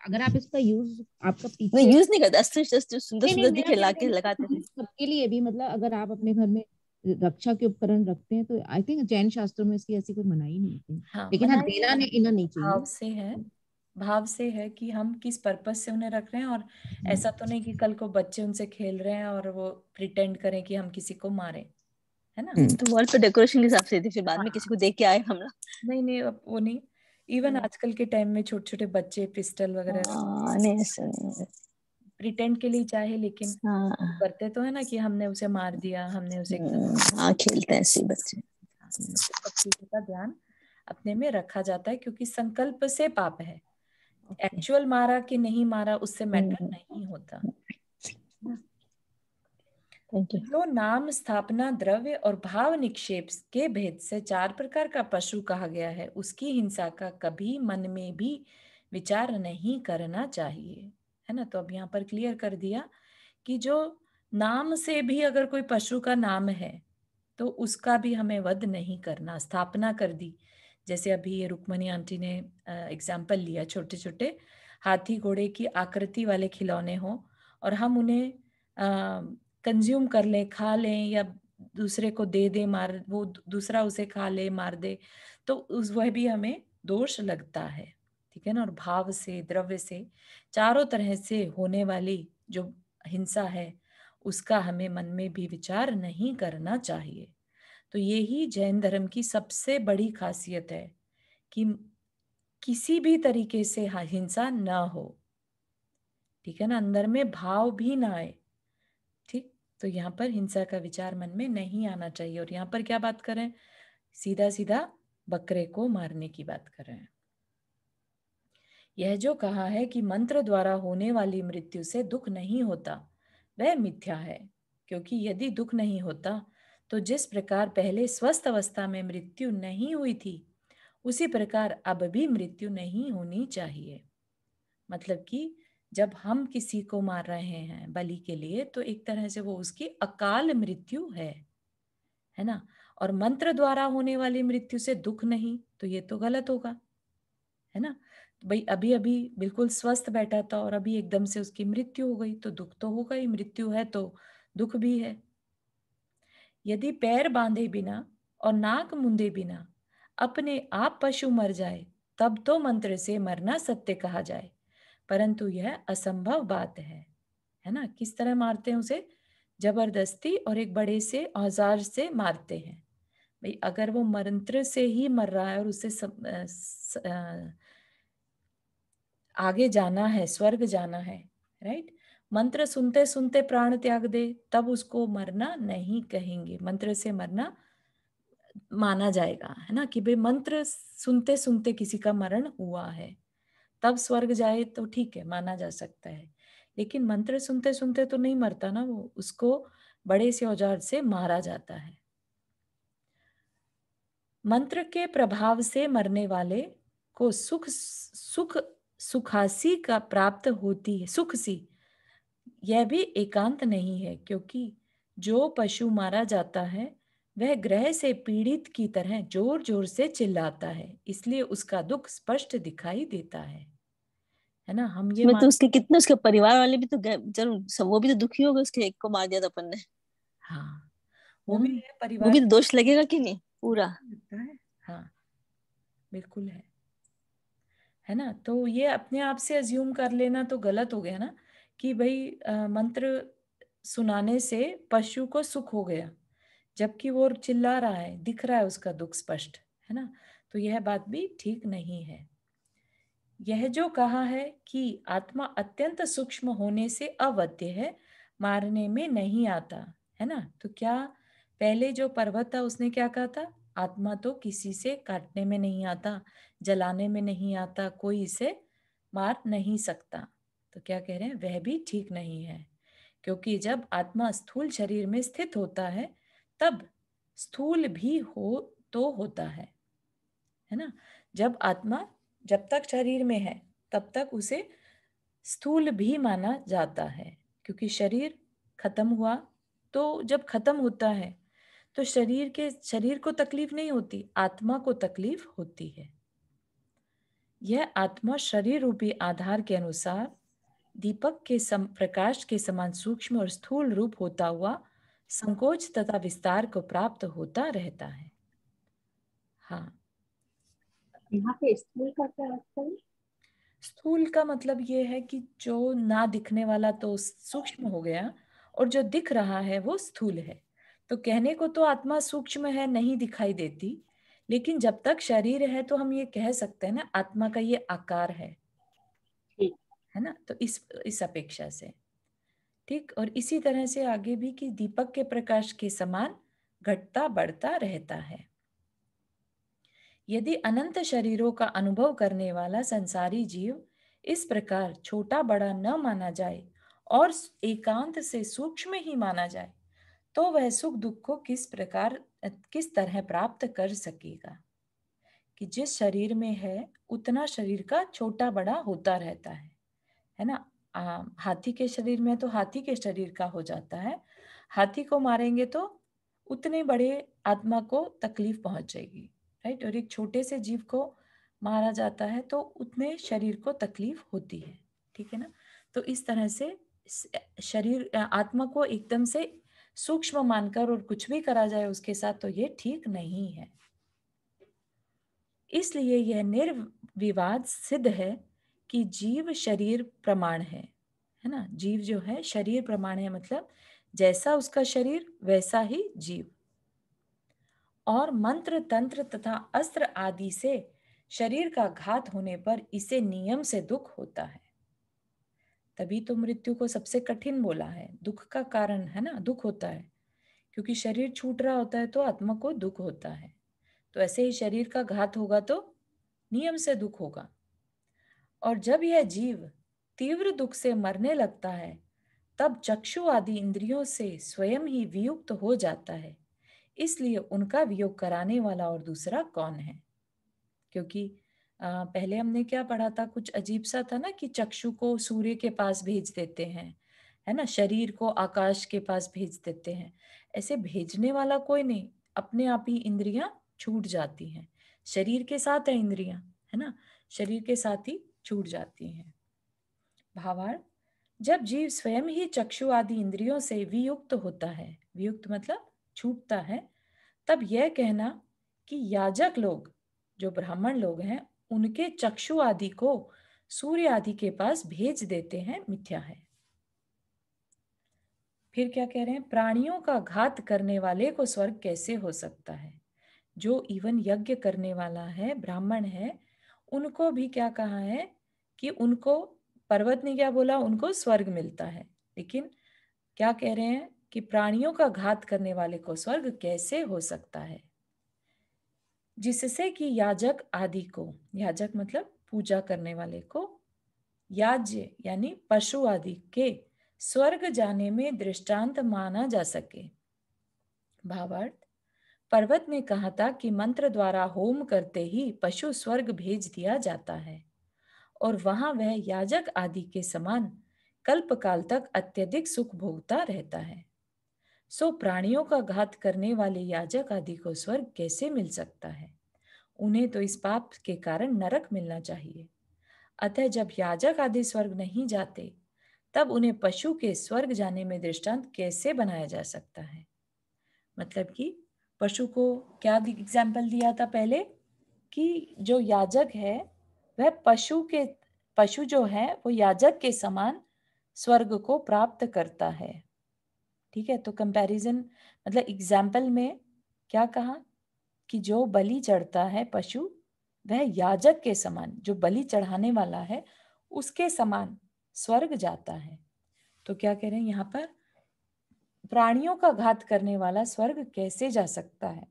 अगर आप इसका यूज आपका नहीं, पीछे। यूज नहीं करते, अस्त्र शस्त्र सुंदर नहीं नहीं, सुंदर मेरा दिखे ला कहने का के लगाते थे। मतलब सबके लिए भी, मतलब अगर आप अपने घर में रक्षा के उपकरण रखते हैं, तो आई थिंक जैन शास्त्रों में इसकी ऐसी कोई मनाही नहीं होती। हाँ, लेकिन हाँ, मनाही देना नहीं, इना नहीं भाव चाहिए। से है। भाव से है कि हम किस पर्पस से उन्हें रख रहे हैं, और ऐसा तो नहीं कि कल को बच्चे उनसे खेल रहे हैं और वो प्रिटेंड करें कि हम किसी को मारें, है ना। तो वॉल पे डेकोरेशन के हिसाब से थे, फिर बाद में किसी हाँ, को देख के आए हम लोग। नहीं नहीं, अब वो नहीं। इवन आजकल के टाइम में छोटे छोटे बच्चे पिस्टल वगैरह नहीं ऐसा नहीं। प्रिटेंड के लिए चाहे, लेकिन हाँ। करते तो है ना कि हमने उसे मार दिया, हमने उसे हाँ, खेलते हैं ऐसे बच्चे। तो सब चीजों का ध्यान अपने में रखा जाता है, क्योंकि संकल्प से पाप है। ओके। एक्चुअल मारा कि नहीं मारा उससे मैटर नहीं होता। Thank you. जो नाम स्थापना द्रव्य और भाव निक्षेप के भेद से 4 प्रकार का पशु कहा गया है, उसकी हिंसा का कभी मन में भी विचार नहीं करना चाहिए, है ना। तो अब यहाँ पर क्लियर कर दिया कि जो नाम से भी अगर कोई पशु का नाम है तो उसका भी हमें वध नहीं करना। स्थापना कर दी, जैसे अभी ये रुक्मणी आंटी ने एग्जाम्पल लिया, छोटे छोटे हाथी घोड़े की आकृति वाले खिलौने हों और हम उन्हें कंज्यूम कर लें, खा लें, या दूसरे को दे दे, मार, वो दूसरा उसे खा ले, मार दे, तो उस वह भी हमें दोष लगता है। ठीक है ना। और भाव से, द्रव्य से, चारों तरह से होने वाली जो हिंसा है उसका हमें मन में भी विचार नहीं करना चाहिए। तो यही जैन धर्म की सबसे बड़ी खासियत है कि किसी भी तरीके से हिंसा ना हो। ठीक है ना, अंदर में भाव भी ना आए। ठीक, तो यहाँ पर हिंसा का विचार मन में नहीं आना चाहिए। और यहाँ पर क्या बात करें, सीधा सीधा बकरे को मारने की बात कर रहे हैं। यह जो कहा है कि मंत्र द्वारा होने वाली मृत्यु से दुख नहीं होता, वह मिथ्या है, क्योंकि यदि दुख नहीं होता तो जिस प्रकार पहले स्वस्थ अवस्था में मृत्यु नहीं हुई थी, उसी प्रकार अब भी मृत्यु नहीं होनी चाहिए। मतलब कि जब हम किसी को मार रहे हैं बलि के लिए, तो एक तरह से वो उसकी अकाल मृत्यु है ना। और मंत्र द्वारा होने वाली मृत्यु से दुख नहीं, तो ये तो गलत होगा, है ना। भाई अभी अभी बिल्कुल स्वस्थ बैठा था और अभी एकदम से उसकी मृत्यु हो गई, तो दुख तो होगा ही, मृत्यु है तो दुख भी है। यदि पैर बांधे बिना और नाक मूंदे बिना अपने आप पशु मर जाए, तब तो मंत्र से मरना सत्य कहा जाए, परंतु यह असंभव बात है ना। किस तरह मारते हैं उसे, जबरदस्ती और एक बड़े से औजार से मारते हैं। भाई अगर वो मंत्र से ही मर रहा है और उसे आगे जाना है, स्वर्ग जाना है, राइट। मंत्र सुनते सुनते प्राण त्याग दे, तब उसको मरना नहीं कहेंगे, मंत्र से मरना माना जाएगा, है ना। कि भाई मंत्र सुनते सुनते किसी का मरण हुआ है, तब स्वर्ग जाए तो ठीक है, माना जा सकता है। लेकिन मंत्र सुनते सुनते तो नहीं मरता ना वो, उसको बड़े से औजार से मारा जाता है। मंत्र के प्रभाव से मरने वाले को सुखासी का प्राप्त होती है, सुख सी, यह भी एकांत नहीं है, क्योंकि जो पशु मारा जाता है वह ग्रह से पीड़ित की तरह जोर जोर से चिल्लाता है, इसलिए उसका दुख स्पष्ट दिखाई देता है ना। हम ये मैं तो उसके कितने, उसके परिवार वाले भी तो जरूर सब, वो भी तो दुखी हो गए, उसके एक को मार दिया था अपन ने। हाँ, वो भी है, वो परिवार भी तो दोष लगेगा कि नहीं पूरा। लगता है। हाँ बिल्कुल है ना। तो ये अपने आप से अज्यूम कर लेना तो गलत हो गया ना, कि भाई मंत्र सुनाने से पशु को सुख हो गया, जबकि वो चिल्ला रहा है, दिख रहा है उसका दुख स्पष्ट, है ना। तो यह बात भी ठीक नहीं है। यह जो कहा है कि आत्मा अत्यंत सूक्ष्म होने से अवध्य है, मारने में नहीं आता, है ना। तो क्या पहले जो पर्वत था उसने क्या कहा था, आत्मा तो किसी से काटने में नहीं आता, जलाने में नहीं आता, कोई इसे मार नहीं सकता। तो क्या कह रहे हैं, वह भी ठीक नहीं है, क्योंकि जब आत्मा स्थूल शरीर में स्थित होता है तब स्थूल भी हो तो होता है ना। जब आत्मा जब तक शरीर में है तब तक उसे स्थूल भी माना जाता है, क्योंकि शरीर खत्म हुआ तो जब खत्म होता है तो शरीर को तकलीफ नहीं होती, आत्मा को तकलीफ होती है। यह आत्मा शरीर रूपी आधार के अनुसार दीपक के प्रकाश के समान सूक्ष्म और स्थूल रूप होता हुआ संकोच तथा विस्तार को प्राप्त होता रहता है। हाँ, यहाँ पे स्थूल का क्या अर्थ है? स्थूल का मतलब ये है कि जो ना दिखने वाला तो सूक्ष्म हो गया, और जो दिख रहा है वो स्थूल है। तो कहने को तो आत्मा सूक्ष्म है, नहीं दिखाई देती, लेकिन जब तक शरीर है तो हम ये कह सकते हैं ना, आत्मा का ये आकार ठीक। है ना। तो इस अपेक्षा से ठीक। और इसी तरह से आगे भी कि दीपक के प्रकाश के समान घटता बढ़ता रहता है। यदि अनंत शरीरों का अनुभव करने वाला संसारी जीव इस प्रकार छोटा बड़ा न माना जाए और एकांत से सूक्ष्म ही माना जाए, तो वह सुख दुख को किस तरह प्राप्त कर सकेगा। कि जिस शरीर में है उतना शरीर का छोटा बड़ा होता रहता है ना। हाथी के शरीर में तो हाथी के शरीर का हो जाता है, हाथी को मारेंगे तो उतने बड़े आत्मा को तकलीफ पहुंचेगी, राइट। और एक छोटे से जीव को मारा जाता है तो उतने शरीर को तकलीफ होती है, ठीक है ना। तो इस तरह से शरीर आत्मा को एकदम से सूक्ष्म मानकर और कुछ भी करा जाए उसके साथ, तो ये ठीक नहीं है। इसलिए यह निर्विवाद सिद्ध है कि जीव शरीर प्रमाण है ना। जीव जो है शरीर प्रमाण है, मतलब जैसा उसका शरीर वैसा ही जीव। और मंत्र तंत्र तथा अस्त्र आदि से शरीर का घात होने पर इसे नियम से दुख होता है। तभी तो मृत्यु को सबसे कठिन बोला है, दुख का कारण है ना, दुख होता है क्योंकि शरीर छूट रहा होता है तो आत्मा को दुख होता है। तो ऐसे ही शरीर का घात होगा तो नियम से दुख होगा। और जब यह जीव तीव्र दुख से मरने लगता है तब चक्षु आदि इंद्रियों से स्वयं ही वियुक्त हो जाता है। इसलिए उनका वियोग कराने वाला और दूसरा कौन है? क्योंकि पहले हमने क्या पढ़ा था, कुछ अजीब सा था ना कि चक्षु को सूर्य के पास भेज देते हैं, है ना, शरीर को आकाश के पास भेज देते हैं। ऐसे भेजने वाला कोई नहीं, अपने आप ही इंद्रियां छूट जाती हैं। शरीर के साथ है इंद्रियां, है ना, शरीर के साथ ही छूट जाती हैं। भावार्थ, जब जीव स्वयं ही चक्षु आदि इंद्रियों से वियुक्त होता है, वियुक्त मतलब छूटता है, तब यह कहना कि याजक लोग, जो ब्राह्मण लोग हैं, उनके चक्षु आदि को सूर्य आदि के पास भेज देते हैं, मिथ्या है। फिर क्या कह रहे हैं, प्राणियों का घात करने वाले को स्वर्ग कैसे हो सकता है? जो इवन यज्ञ करने वाला है, ब्राह्मण है, उनको भी क्या कहा है कि उनको, पर्वत ने क्या बोला, उनको स्वर्ग मिलता है। लेकिन क्या कह रहे हैं कि प्राणियों का घात करने वाले को स्वर्ग कैसे हो सकता है? जिससे कि याजक आदि को, याजक मतलब पूजा करने वाले को, याज्य यानी पशु आदि के स्वर्ग जाने में दृष्टांत माना जा सके। भावार्थ, पर्वत ने कहा था कि मंत्र द्वारा होम करते ही पशु स्वर्ग भेज दिया जाता है और वहां वह याजक आदि के समान कल्पकाल तक अत्यधिक सुख भोगता रहता है। सो प्राणियों का घात करने वाले याजक आदि को स्वर्ग कैसे मिल सकता है? उन्हें तो इस पाप के कारण नरक मिलना चाहिए। अतः जब याजक आदि स्वर्ग नहीं जाते तब उन्हें पशु के स्वर्ग जाने में दृष्टांत कैसे बनाया जा सकता है? मतलब कि पशु को क्या एग्जाम्पल दिया था पहले कि जो याजक है वह पशु जो है वो याजक के समान स्वर्ग को प्राप्त करता है। ठीक है, तो कंपैरिजन मतलब एग्जाम्पल में क्या कहा कि जो बलि चढ़ता है पशु, वह याजक के समान, जो बलि चढ़ाने वाला है उसके समान स्वर्ग जाता है। तो क्या कह रहे हैं यहाँ पर, प्राणियों का घात करने वाला स्वर्ग कैसे जा सकता है?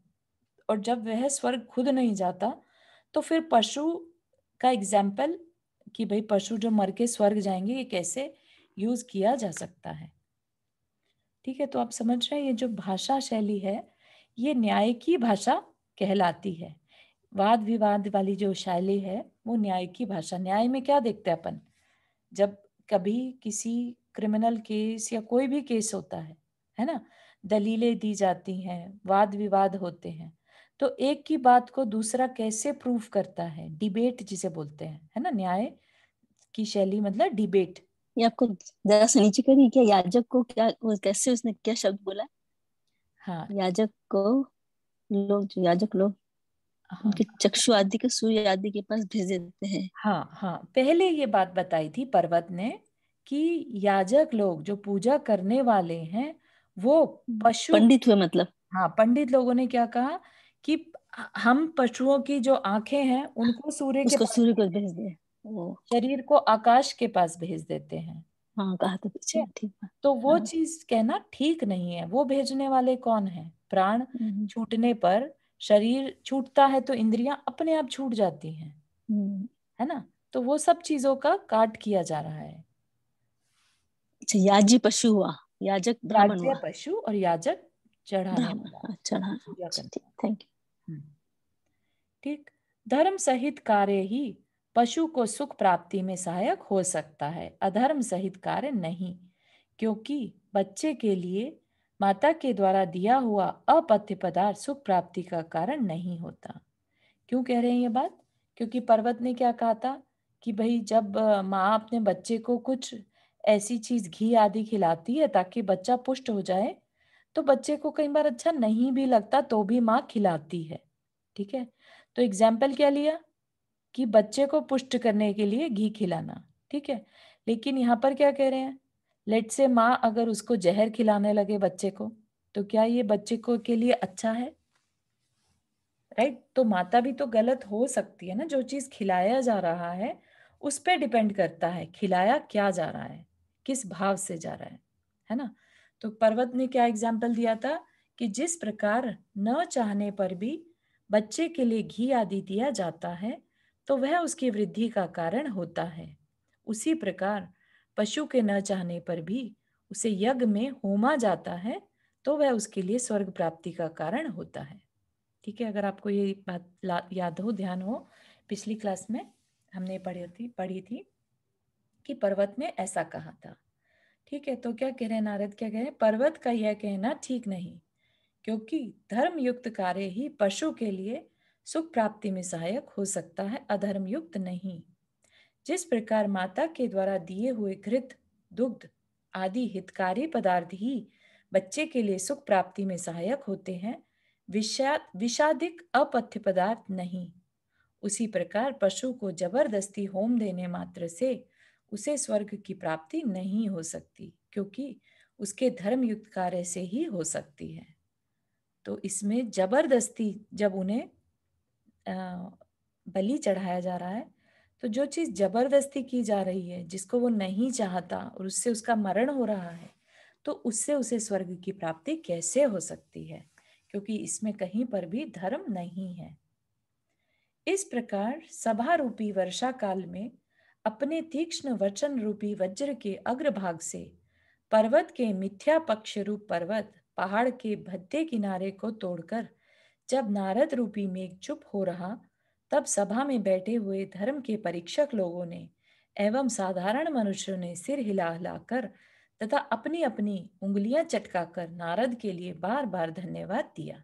और जब वह स्वर्ग खुद नहीं जाता तो फिर पशु का एग्जाम्पल कि भाई पशु जो मर के स्वर्ग जाएंगे, ये कैसे यूज किया जा सकता है? ठीक है, तो आप समझ रहे हैं ये जो भाषा शैली है ये न्याय की भाषा कहलाती है। वाद विवाद वाली जो शैली है वो न्याय की भाषा। न्याय में क्या देखते हैं अपन, जब कभी किसी क्रिमिनल केस या कोई भी केस होता है ना, दलीलें दी जाती हैं, वाद विवाद होते हैं, तो एक की बात को दूसरा कैसे प्रूफ करता है, डिबेट जिसे बोलते हैं, है ना, न्याय की शैली मतलब डिबेट। ये आपको जरा सा नीचे करिए, क्या याजक को क्या, वो कैसे उसने क्या शब्द बोला? हाँ याजक को, लोग जो याजक लोग हाँ उनके चक्षु आदि के सूर्य आदि के पास भेज देते हैं। हाँ हाँ, पहले ये बात बताई थी पर्वत ने कि याजक लोग जो पूजा करने वाले हैं वो पशु, पंडित हुए मतलब। हाँ, पंडित लोगों ने क्या कहा कि हम पशुओं की जो आंखें हैं उनको सूर्य के उसको पास सूर्य को भेज, भेज दे। ओ, शरीर को आकाश के पास भेज देते हैं। हाँ कहा तो ठीक पीछे, है, ठीक है। तो वो हाँ। चीज कहना ठीक नहीं है। वो भेजने वाले कौन है? प्राण हम्म, छूटने पर, शरीर छूटता है तो इंद्रियां अपने आप छूट जाती हैं, हम्म। है ना, तो वो सब चीजों का काट किया जा रहा है। अच्छा, याजी पशु हुआ, याजक ब्राह्मण याज्ञ हुआ। पशु और याजक चढ़ाने ब्राह्मण, वाला, अच्छा, हाँ, पूजा अच्छा, करने ठीक, वाला। थैंक हम्म, ठीक। धर्म सहित कार्य ही पशु को सुख प्राप्ति में सहायक हो सकता है, अधर्म सहित कार्य नहीं, क्योंकि बच्चे के लिए माता के द्वारा दिया हुआ अपथ्य पदार्थ सुख प्राप्ति का कारण नहीं होता। क्यों कह रहे हैं ये बात? क्योंकि पर्वत ने क्या कहा था कि भाई जब माँ अपने बच्चे को कुछ ऐसी चीज घी आदि खिलाती है ताकि बच्चा पुष्ट हो जाए, तो बच्चे को कई बार अच्छा नहीं भी लगता तो भी माँ खिलाती है। ठीक है, तो एग्जाम्पल क्या लिया कि बच्चे को पुष्ट करने के लिए घी खिलाना। ठीक है, लेकिन यहाँ पर क्या कह रहे हैं, लेट से माँ अगर उसको जहर खिलाने लगे बच्चे को, तो क्या ये बच्चे को के लिए अच्छा है? राइट, तो माता भी तो गलत हो सकती है ना। जो चीज खिलाया जा रहा है उस पे डिपेंड करता है खिलाया क्या जा रहा है। किस भाव से जा रहा है ना। तो पर्वत ने क्या एग्जाम्पल दिया था कि जिस प्रकार न चाहने पर भी बच्चे के लिए घी आदि दिया जाता है तो वह उसकी वृद्धि का कारण होता है, उसी प्रकार पशु के न चाहने पर भी उसे यज्ञ में होमा जाता है तो वह उसके लिए स्वर्ग प्राप्ति का कारण होता है। ठीक है, अगर आपको ये बात याद हो, ध्यान हो, पिछली क्लास में हमने पढ़ी थी कि पर्वत ने ऐसा कहा था। ठीक है, तो क्या कह रहे हैं नारद, क्या कह रहे हैं, पर्वत का यह कहना ठीक नहीं, क्योंकि धर्म युक्त कार्य ही पशु के लिए सुख प्राप्ति में सहायक हो सकता है, अधर्म युक्त नहीं। जिस प्रकार माता के द्वारा दिए हुए घृत, दुग्ध आदि हितकारी पदार्थ ही बच्चे के लिए सुख प्राप्ति में सहायक होते हैं, विषादिक अपथ्य पदार्थ नहीं, उसी प्रकार पशु को जबरदस्ती होम देने मात्र से उसे स्वर्ग की प्राप्ति नहीं हो सकती, क्योंकि उसके धर्म युक्त कार्य से ही हो सकती है। तो इसमें जबरदस्ती जब उन्हें बलि चढ़ाया जा रहा है, तो जो चीज जबरदस्ती की जा रही है, जिसको वो नहीं चाहता और उससे उसका मरण हो रहा है, तो उससे उसे स्वर्ग की प्राप्ति कैसे हो सकती है, क्योंकि इसमें कहीं पर भी धर्म नहीं है। इस प्रकार सभा रूपी वर्षा काल में अपने तीक्ष्ण वचन रूपी वज्र के अग्रभाग से पर्वत के मिथ्या पक्ष रूप पर्वत पहाड़ के भद्दे किनारे को तोड़कर जब नारद रूपी मेघ चुप हो रहा, तब सभा में बैठे हुए धर्म के परीक्षक लोगों ने एवं साधारण मनुष्यों ने सिर हिला हिलाकर तथा अपनी अपनी उंगलियां चटकाकर नारद के लिए बार बार धन्यवाद दिया।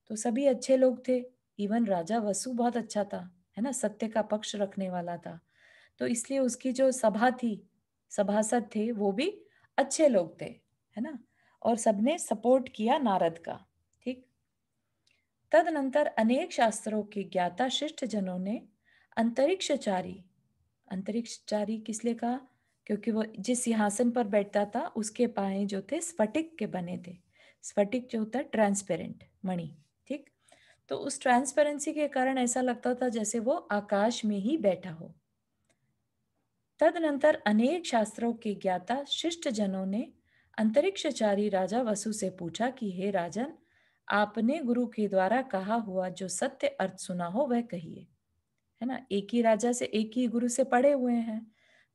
तो सभी अच्छे लोग थे, इवन राजा वसु बहुत अच्छा था, है ना, सत्य का पक्ष रखने वाला था, तो इसलिए उसकी जो सभा थी, सभासद थे, वो भी अच्छे लोग थे, है ना, और सबने सपोर्ट किया नारद का। ठीक, तदनंतर अनेक शास्त्रों के ज्ञाता शिष्ट जनों ने अंतरिक्षचारी किस लिए कहा, क्योंकि वो जिस सिंहासन पर बैठता था उसके पाए जो थे स्फटिक के बने थे। स्फटिक जो होता है ट्रांसपेरेंट मणि, ठीक, तो उस ट्रांसपेरेंसी के कारण ऐसा लगता था जैसे वो आकाश में ही बैठा हो। तदनंतर अनेक शास्त्रों के ज्ञाता शिष्ट जनों ने अंतरिक्षचारी राजा वसु से पूछा कि हे राजन, आपने गुरु के द्वारा कहा हुआ जो सत्य अर्थ सुना हो वह कहिए, है ना, एक ही राजा से एक ही गुरु से पढ़े हुए हैं,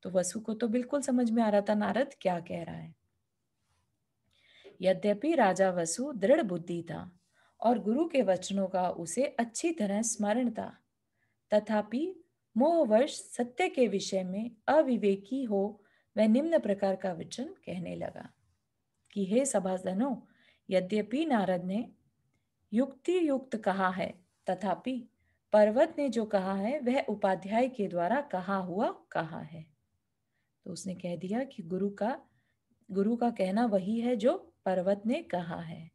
तो वसु को तो बिल्कुल समझ में आ रहा था नारद क्या कह रहा है। यद्यपि राजा वसु दृढ़ बुद्धि था और गुरु के वचनों का उसे अच्छी तरह स्मरण था, तथापि मोहवश सत्य के विषय में अविवेकी हो वह निम्न प्रकार का वचन कहने लगा कि हे सभाजनों, यद्यपि नारद ने युक्ति युक्त कहा है, तथापि पर्वत ने जो कहा है वह उपाध्याय के द्वारा कहा हुआ कहा है। तो उसने कह दिया कि गुरु का कहना वही है जो पर्वत ने कहा है।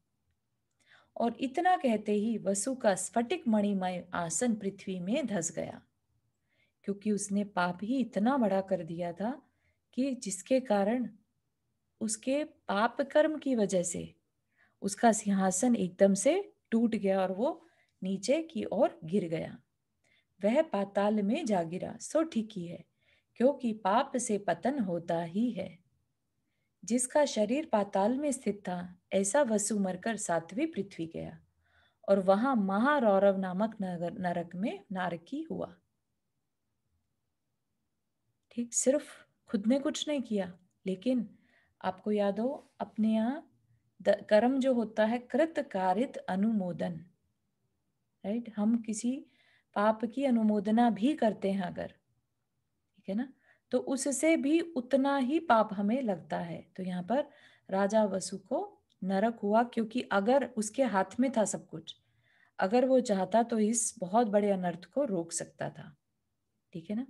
और इतना कहते ही वसु का स्फटिक मणिमय आसन पृथ्वी में धंस गया, क्योंकि उसने पाप ही इतना बड़ा कर दिया था कि जिसके कारण उसके पाप कर्म की वजह से उसका सिंहासन एकदम से टूट गया और वो नीचे की ओर गिर गया। वह पाताल में जा गिरा, सो ठीक ही है, क्योंकि पाप से पतन होता ही है। जिसका शरीर पाताल में स्थित था, ऐसा वसु मरकर 7वीं पृथ्वी गया और वहां महारौरव नामक नरक में नारकी हुआ। ठीक, सिर्फ खुद ने कुछ नहीं किया, लेकिन आपको याद हो अपने यहाँ कर्म जो होता है कृत कारित अनुमोदन, राइट, हम किसी पाप की अनुमोदना भी करते हैं अगर, ठीक है ना, तो उससे भी उतना ही पाप हमें लगता है। तो यहाँ पर राजा वसु को नरक हुआ, क्योंकि अगर उसके हाथ में था सब कुछ, अगर वो चाहता तो इस बहुत बड़े अनर्थ को रोक सकता था। ठीक है ना।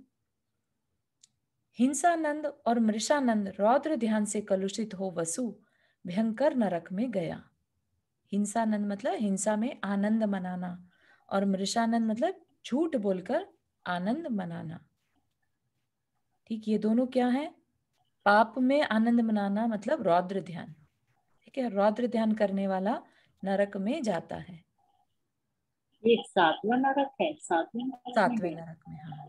हिंसानंद और मृषानंद रौद्र ध्यान से कलुषित हो वसु भयंकर नरक में गया। हिंसानंद मतलब हिंसा में आनंद मनाना, और मृषानंद मतलब झूठ बोलकर आनंद मनाना। ठीक, ये दोनों क्या है, पाप में आनंद मनाना मतलब रौद्र ध्यान। ठीक है, रौद्र ध्यान करने वाला नरक में जाता है। ये 7वां नरक है, 7वें नरक में 7वें गया। नरक में, हाँ।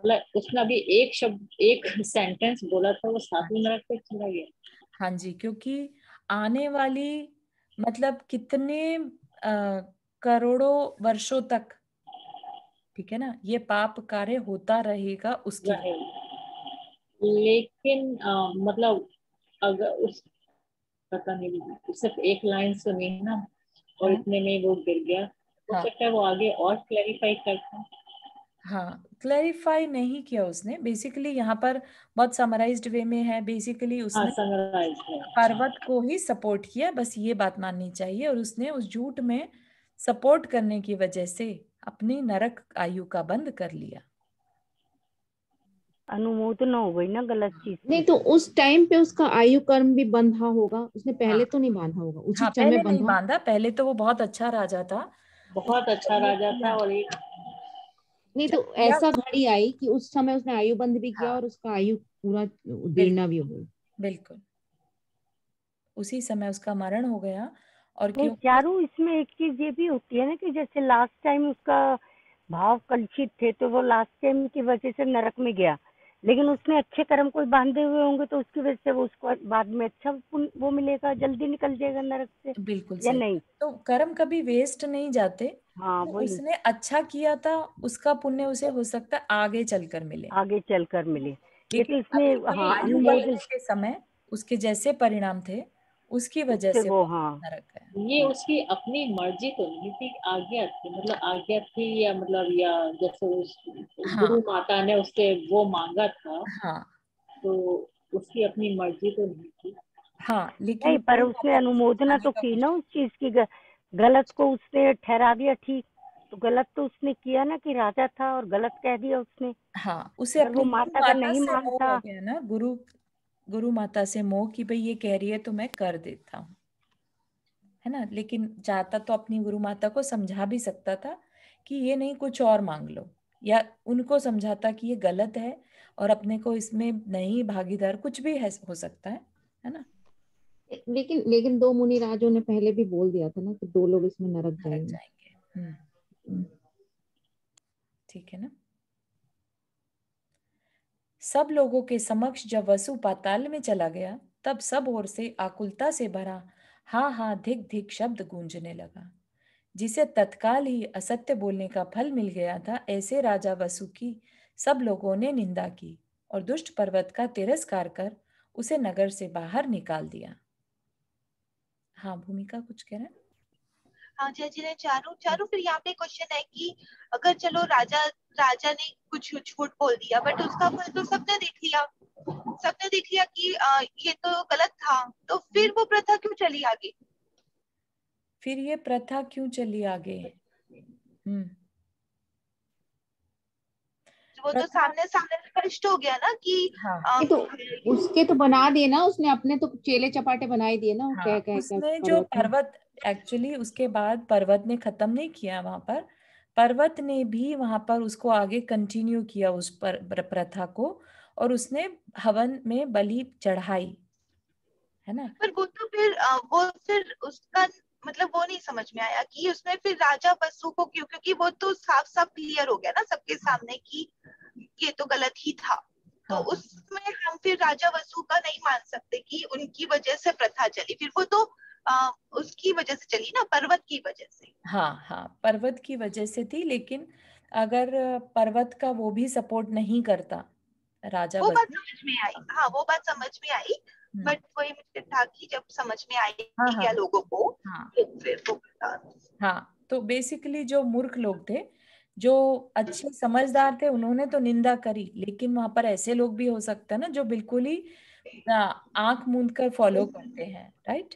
मतलब उसने अभी एक शब्द, एक सेंटेंस बोला था, वो सातवें नरक पे चला गया। हाँ जी, क्योंकि आने वाली मतलब कितने करोड़ों वर्षों तक, ठीक है ना, ये पाप कार्य होता रहेगा उसके लिए। लेकिन मतलब अगर उस, पता नहीं, सिर्फ एक लाइन सुनी है ना, और हाँ इतने में वो गिर गया। हो हाँ सकता है वो आगे और क्लैरिफाई करता। हाँ, क्लैरिफाई नहीं किया उसने, बेसिकली यहाँ पर बहुत समराइज्ड वे में है। बेसिकली हाँ, उसने समराइज है। पर्वत को ही सपोर्ट किया, बस ये बात माननी चाहिए, और उसने उस झूठ में सपोर्ट करने की वजह से अपनी नरक आयु का बंद कर लिया। अनुमोदन हो गई ना गलत चीज नहीं की। तो उस टाइम पे उसका आयु कर्म भी बंधा होगा, उसने हाँ पहले तो नहीं बांधा होगा, उसी हाँ, समय पहले नहीं बंधा। बांधा, पहले तो वो बहुत अच्छा राजा था। बहुत उसने अच्छा जब ये राजा था, किया, और एक नहीं जब तो किया, ऐसा घड़ी आई कि उस समय उसने आयु बंध भी किया हाँ और उसका आयु पूरा बिल्कुल उदीर्णा भी हो गई। बिल्कुल, उसी समय उसका मरण हो गया। और नहीं क्योंकि चारू, इसमें एक चीज ये भी होती है ना कि जैसे लास्ट टाइम उसका भाव कलुषित थे तो वो लास्ट टाइम की वजह से नरक में गया, लेकिन उसने अच्छे कर्म कोई बांधे हुए होंगे तो उसकी वजह से वो उसको बाद में अच्छा वो मिलेगा, जल्दी निकल जाएगा नरक से, बिल्कुल या सही, नहीं? तो कर्म कभी वेस्ट नहीं जाते। हाँ तो वही, उसने अच्छा किया था, उसका पुण्य उसे हो सकता है आगे चलकर मिले, आगे चलकर मिले। ये लेकिन तो अभी इसमें वही हाँ आयु अनुमोदन, बढ़ने के समय उसके जैसे परिणाम थे, उसकी वजह उससे से वो वो हाँ। नरक गया। ये उसकी अपनी मर्जी तो नहीं थी, आज्ञा थी, मतलब आज्ञा थी, या मतलब, या जैसे उस हाँ गुरु माता ने उससे वो मांगा था, हाँ तो उसकी अपनी मर्जी तो नहीं थी। हाँ, लेकिन नहीं पर गुरु उसने माता को अनुमोदना समझाने तो का की ना कोशिश। उस चीज की, गलत को उसने ठहरा दिया ठीक, तो गलत तो उसने किया ना कि राजा था और गलत कह दिया उसने। हाँ, उसे अगर अपनी वो गुरु माता का माता नहीं से मोह मानता। हो गया ना, गुरु गुरु माता से मोह, कि भाई ये कह रही है तो मैं कर देता हूँ, है ना। लेकिन चाहता तो अपनी गुरु माता को समझा भी सकता था कि ये नहीं, कुछ और मांग लो, या उनको समझाता कि ये गलत है और अपने को इसमें नहीं भागीदार, कुछ भी है, हो सकता है ना। लेकिन लेकिन दो मुनि राजों ने पहले भी बोल दिया था ना कि दो लोग इसमें नरक नरक जाएंगे। जाएंगे। ठीक है ना। सब लोगों के समक्ष जब वसु पाताल में चला गया, तब सब ओर से आकुलता से भरा हाँ हाँ धिक धिक शब्द गूंजने लगा। जिसे तत्काल ही असत्य बोलने का फल मिल गया था, ऐसे राजा वसु की सब लोगों ने निंदा की और दुष्ट पर्वत का तिरस्कार कर उसे नगर से बाहर निकाल दिया। हाँ, भूमिका कुछ कह रहे हैं? हाँ जय जी ने चारू चारू फिर यहाँ पे क्वेश्चन है कि अगर चलो राजा राजा ने कुछ झूठ बोल दिया बट उसका फल तो सबने देख लिया कि ये तो गलत था, तो फिर वो प्रथा क्यों चली आगे? फिर ये प्रथा क्यों चली आगे? वो तो प्रथा, सामने सामने स्पष्ट हो गया ना कि हाँ ये तो उसके तो बना दिए ना, उसने अपने तो चेले चपाटे बनाए दिए ना, वो हाँ, कह कह कर उसने जो पर्वत में। पर्वत, एक्चुअली उसके बाद पर्वत ने खत्म नहीं किया वहां पर, पर्वत ने भी वहां पर उसको आगे कंटिन्यू किया उस पर प्रथा को, और उसने हवन में बलि चढ़ाई, है ना। पर वो फिर उसका मतलब वो नहीं समझ में आया कि उसमें फिर राजा वसु को क्यों, क्योंकि वो तो साफ साफ क्लियर हो गया ना सबके हाँ सामने कि ये तो गलत ही था। तो हाँ उसमें हम फिर राजा वसु का नहीं मान सकते कि उनकी वजह से प्रथा चली, फिर वो तो उसकी वजह से चली ना, पर्वत की वजह से। हाँ हाँ, पर्वत की वजह से थी, लेकिन अगर पर्वत का वो भी सपोर्ट नहीं करता, राजा वो बात वसु। समझ में आई, हाँ वो बात समझ में आई। हम्म, बट वही मुझे था कि जब समझ में आई हाँ हाँ क्या लोगों को, हाँ तो फिर वो हाँ, तो बेसिकली जो मूर्ख लोग थे, जो अच्छे समझदार थे, उन्होंने तो निंदा करी, लेकिन वहां पर ऐसे लोग भी हो सकते हैं ना जो बिल्कुल ही आंख मूंद कर फॉलो करते हैं, राइट।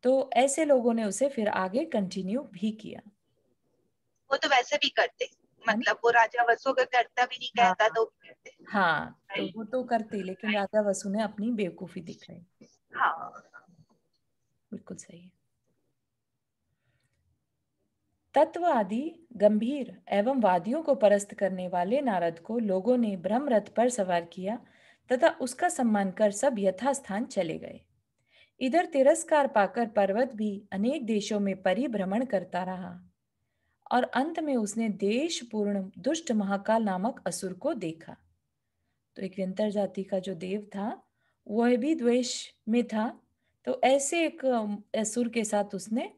तो ऐसे लोगों ने उसे फिर आगे कंटिन्यू भी किया, वो तो वैसे भी करते, है ना। मतलब वो राजा वसु का करता भी नहीं हाँ कहता हाँ तो भी करते। हाँ, तो वो तो करते, लेकिन राजा वसु ने अपनी बेवकूफी दिखाई। हाँ बिल्कुल सही है। तत्व आदि गंभीर एवं वादियों को परस्त करने वाले नारद को लोगों ने ब्रह्म रथ पर सवार किया तथा उसका सम्मान कर सब यथास्थान चले गए। इधर तिरस्कार पाकर पर्वत भी अनेक देशों में परिभ्रमण करता रहा और अंत में उसने देशपूर्ण दुष्ट महाकाल नामक असुर को देखा। तो एक व्यंतर जाति का जो देव था वह भी द्वेष में था, तो ऐसे एक असुर के साथ उसने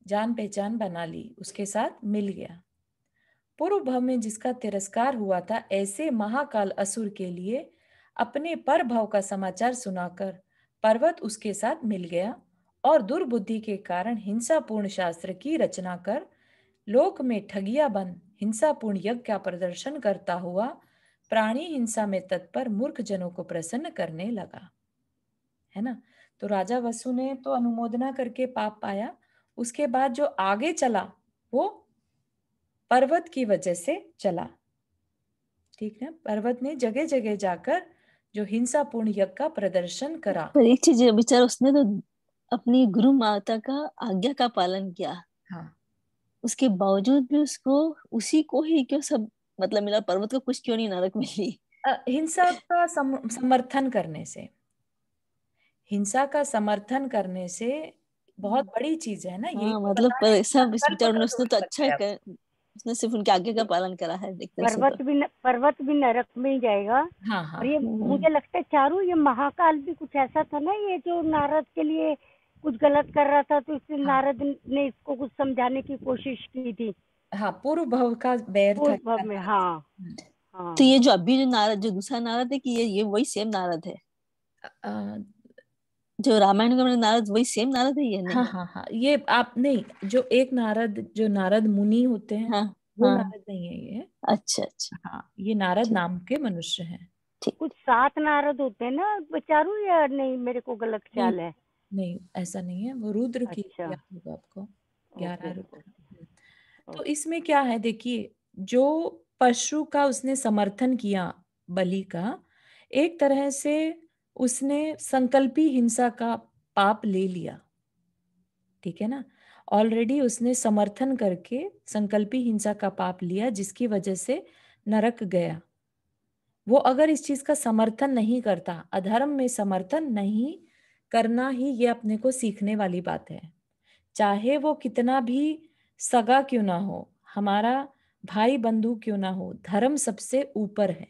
जान पहचान बना ली, उसके साथ मिल गया। पूर्व भव में जिसका तिरस्कार हुआ था, ऐसे महाकाल असुर के लिए अपने पर भव का समाचार सुनाकर पर्वत उसके साथ मिल गया और दुर्बुद्धि के कारण हिंसापूर्ण शास्त्र की रचना कर लोक में ठगिया बन हिंसापूर्ण यज्ञ का प्रदर्शन करता हुआ प्राणी हिंसा में तत्पर मूर्ख जनों को प्रसन्न करने लगा, है ना। तो राजा वसु ने तो अनुमोदना करके पाप पाया, उसके बाद जो आगे चला वो पर्वत की वजह से चला, ठीक है। पर्वत ने जगह जगह जाकर जो हिंसापूर्ण यज्ञ का प्रदर्शन करा। पर एक चीज है, बेचारा उसने तो अपनी गुरु माता का आज्ञा का पालन किया, हाँ, उसके बावजूद भी उसको उसी को ही क्यों सब मतलब मिला, पर्वत को कुछ क्यों नहीं नरक मिली? हिंसा का समर्थन करने से, हिंसा का समर्थन करने से बहुत बड़ी चीज है ना, यही हाँ तो मतलब बता पर रहे हैं कि ऐसा इस संकल्प बेचारे का ने, उसने दोष तो लग अच्छा गया। कर, उसने सिर्फ उनके आज्ञा का पालन करा है, देखते से तो। पर्वत भी नरक में ही जाएगा। हाँ हाँ और ये मुझे लगता है चारू, ये महाकाल भी कुछ ऐसा था ना, ये जो नारद के लिए कुछ गलत कर रहा था, तो इसलिए हाँ नारद ने इसको कुछ समझाने की कोशिश की थी हाँ, पूर्व भव का बैर था पूर्व इसका भव में। नारद हाँ से। तो हाँ। ये जो अभी जो नारद, जो दूसरा नारद है, कि ये वही सेम नारद है अ, जो रामायण में नारद, वही सेम नारद है ये? हाँ नहीं। हाँ हाँ, ये आप नहीं, जो एक नारद, जो नारद मुनि होते हैं हाँ वो हाँ, नारद नहीं है ये। अच्छा अच्छा, हाँ, ये नारद ठीक नाम के मनुष्य हैं। ठीक। कुछ 7 नारद होते हैं ना चारू, या नहीं मेरे को गलत नहीं ख्याल है? नहीं, ऐसा नहीं है, वो रुद्र की अच्छा, याद होगा आपको, ओके 11 रुद्र। ओके तो ओके। इसमें क्या है, देखिए, जो पशु का उसने समर्थन किया, बलि का, एक तरह से उसने संकल्पी हिंसा का पाप ले लिया, ठीक है ना। ऑलरेडी उसने समर्थन करके संकल्पी हिंसा का पाप लिया, जिसकी वजह से नरक गया। वो अगर इस चीज का समर्थन नहीं करता, अधर्म में समर्थन नहीं करना ही ये अपने को सीखने वाली बात है। चाहे वो कितना भी सगा क्यों ना हो, हमारा भाई बंधु क्यों ना हो, धर्म सबसे ऊपर है,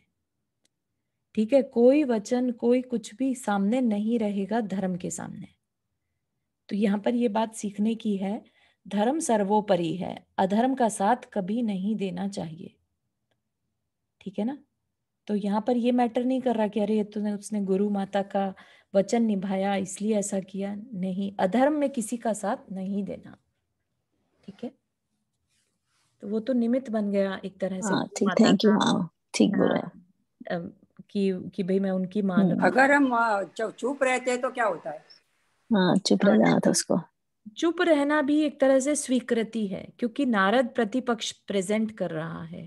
ठीक है। कोई वचन, कोई कुछ भी सामने नहीं रहेगा धर्म के सामने। तो यहाँ पर ये बात सीखने की है, धर्म सर्वोपरि है, अधर्म का साथ कभी नहीं देना चाहिए, ठीक है ना। तो यहाँ पर ये मैटर नहीं कर रहा कि अरे ये तूने, उसने गुरु माता का वचन निभाया इसलिए ऐसा किया, नहीं, अधर्म में किसी का साथ नहीं देना, ठीक है। तो वो तो निमित्त बन गया एक तरह से हाँ गुरु ठीक, माता थैंक यू, का, हाँ ठीक बोल रहे कि भाई मैं उनकी हैं। मान। अगर हम चुप रहते हैं तो क्या होता है? हाँ चुप रह जाना था उसको। चुप रहना भी एक तरह से स्वीकृति है, क्योंकि नारद प्रतिपक्ष प्रेजेंट कर रहा है,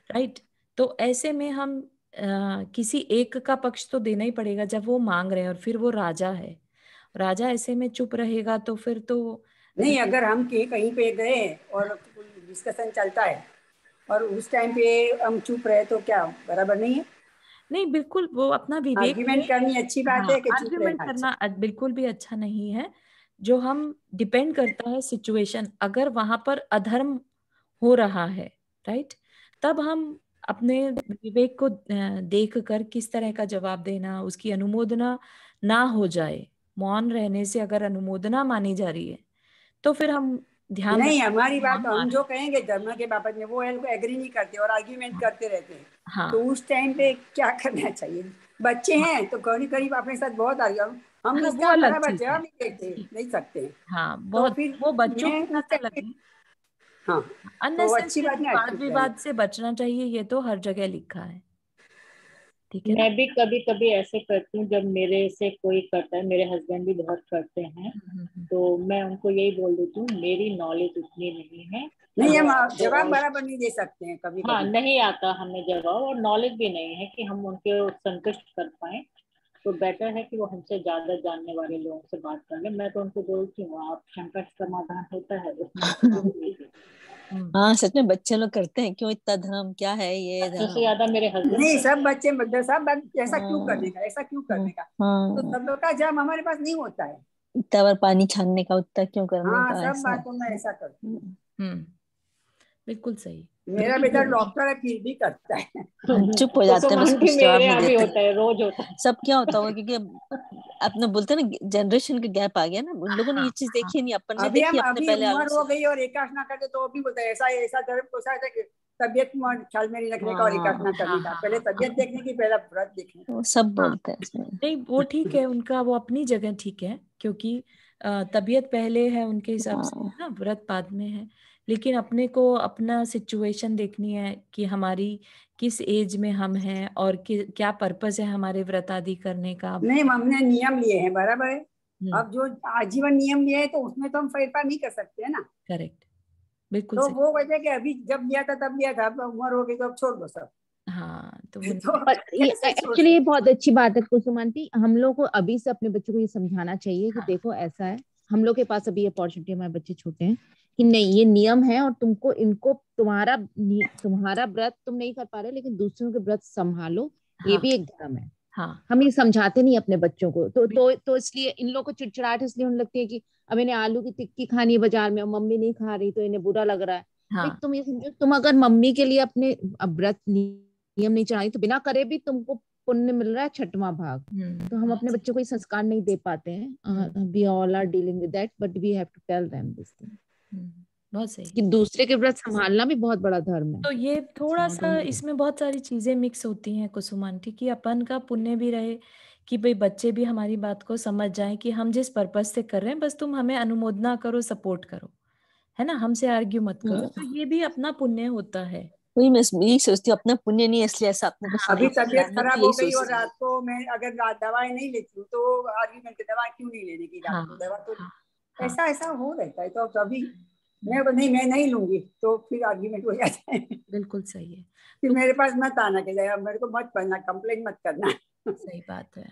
राइट। तो ऐसे में हम किसी एक का पक्ष तो देना ही पड़ेगा जब वो मांग रहे हैं, और फिर वो राजा है, राजा ऐसे में चुप रहेगा तो फिर तो नहीं, अगर हम कहीं पे गए और डिस्कशन चलता है और उस टाइम पे हम चुप रहे तो क्या बराबर नहीं है? नहीं, बिल्कुल वो अपना विवेक आर्ग्यूमेंट करनी अच्छी बात हाँ, है कि चुप आर्ग्यूमेंट रहना अच्छा? करना बिल्कुल भी अच्छा नहीं है। जो हम डिपेंड करता है सिचुएशन, अगर वहां पर अधर्म हो रहा है, राइट, तब हम अपने विवेक को देख कर किस तरह का जवाब देना, उसकी अनुमोदना ना हो जाए, मौन रहने से अगर अनुमोदना मानी जा रही है तो फिर हम ध्यान नहीं, रखें हमारी कि बात हम हम जो कहेंगे धर्म के बाबत में वो एग्री नहीं करते और आर्ग्यूमेंट करते रहते हैं, हाँ तो उस टाइम पे क्या करना चाहिए? बच्चे हैं तो करीब करीब अपने साथ बहुत आर्ग्यू, हम हाँ, वो इसका अलग बराबर चीज है। जवाब नहीं देते, नहीं सकते हैं। हाँ, तो बहुत फिर वो बच्चों मैं के उस साथ टाइम अलग पे, है। हाँ, तो अच्छी बात अननेसेसरी नहीं, वाद चुप रहना। विवाद से बचना चाहिए, ये तो हर जगह लिखा है, ठीक है ना। मैं भी कभी कभी ऐसे करती हूँ, जब मेरे से कोई करता है, मेरे हस्बैंड भी बहुत करते हैं, तो मैं उनको यही बोल देती हूँ मेरी नॉलेज उतनी नहीं है। नहीं, अगर हम आपको जवाब और बराबर नहीं दे सकते हैं कभी हाँ, कभी। नहीं आता हमें जवाब, और नॉलेज भी नहीं है कि हम उनके संतुष्ट कर पाए, तो बेटर है कि वो हमसे ज्यादा जानने वाले लोगों से बात कर ले। मैं तो उनको बोलती हूँ आप शंका समाधान होता है उसमें हाँ, हाँ सच में बच्चे लोग करते हैं, क्यों इतना धर्म, क्या है ये बच्चों से धर्म? ज्यादा मेरे हस्बैंड नहीं, सब करते हैं। बच्चे मतलब सब ऐसा क्यों करने हाँ का, ऐसा क्यों हाँ करने का, तो हाँ, सब लोग का जवाब हमारे पास नहीं होता है। इतना बार पानी छानने का, उतना क्यों करने हाँ, का, सब ऐसा। बातों में ऐसा करते हैं। हम्म। बिल्कुल सही। मेरा बेटा डॉक्टर है फिर भी करता है। चुप हो जाते हैं, बस कुछ जवाब मेरे नहीं यहाँ भी देते। होता है, रोज होता है। सब क्या होता होगा, क्योंकि अपने बोलते हैं ना जनरेशन का गैप आ गया ना, उन लोगों ने ये चीज देखी नहीं, अपन ने अभी देखी हम अपने अभी पहले उम्र आलों हो से। गई और एकाश ना करते तो भी बोलते हैं ऐसा ऐसा दर्द को सा कि तबियत ख्याल में नहीं रखने का और एकाश ना करने का, पहले तबियत देखने की पहला व्रत देखने का। वो सब हाँ, बोलते हैं इसमें। नहीं वो ठीक है, उनका वो अपनी जगह ठीक है, क्योंकि तबीयत पहले है उनके हिसाब से, है ना, व्रत बाद में है। लेकिन अपने को अपना सिचुएशन देखनी है कि हमारी किस एज में हम हैं और क्या पर्पस है हमारे व्रत आदि करने का। नहीं, हमने नियम लिए हैं, बराबर है। हम्म, अब जो आजीवन नियम लिए हैं तो उसमें तो हम फेरफार नहीं कर सकते है ना। करेक्ट, बिल्कुल तो सही। वो वजह कि अभी जब लिया था तब लिया था, अब उम्र हो गई तो अब छोड़ दो सब। हाँ, तो वो तो और ये कैसे छोड़ एक्चुअली ये सकते? बहुत अच्छी बात है कुसुम आंटी, हम लोग को अभी से अपने बच्चों को ये समझाना चाहिए कि हाँ, देखो ऐसा है, हम लोग के पास अभी अपॉर्चुनिटी, हमारे बच्चे छोटे हैं, कि नहीं ये नियम है और तुमको इनको तुम्हारा व्रत तुम नहीं कर पा रहे लेकिन दूसरों के व्रत संभालो, ये हाँ, भी एक धर्म है। हाँ, हम ये समझाते नहीं अपने बच्चों को, तो इसलिए इन लोगों को चिड़चिड़ाहट इसलिए होने लगती है कि अब इन्हें आलू की टिक्की खानी है बाजार में और मम्मी नहीं खा रही तो इन्हें बुरा लग रहा है। भाई हाँ, तुम ये समझो, तुम अगर मम्मी के लिए अपने अब व्रत नियम नहीं चढ़ाई तो बिना करे भी तुमको पुण्य मिल रहा है 6वां भाग। तो हम अपने बच्चों को ये संस्कार नहीं दे पाते हैं। We all are dealing with that but we have to tell them this thing बहुत सही। कि दूसरे के व्रत संभालना भी बहुत बड़ा धर्म है। तो ये थोड़ा सा इसमें बहुत सारी चीजें मिक्स होती हैं कुसुम आंटी, कि अपन का पुण्य भी रहे, कि भाई बच्चे भी हमारी बात को समझ जाएं कि हम जिस पर्पस से कर रहे हैं बस तुम हमें अनुमोदना करो, सपोर्ट करो, है ना, हमसे आर्ग्यू मत करो, तो ये भी अपना पुण्य होता है। वही मैं यही सोचती हूँ, अपना पुण्य नहीं है इसलिए ऐसा अपने को अभी सपोर्ट तबीयत करना, मैं खराब तो हो यही गई और सोचती हूँ। रात को मैं अगर दवाई नहीं लेती हूँ तो आर्ग्यूमेंट की दवा क्यों नहीं लेने की, रात हाँ, को दवा तो हाँ, हाँ, ऐसा ऐसा हो रहता है। तो कभी मैं नहीं लूंगी तो फिर आर्ग्यूमेंट हो जाता है। बिल्कुल सही है। फिर तो मेरे पास मत आना कि मेरे को मत पढ़ना, कंप्लेंट मत करना। सही बात है,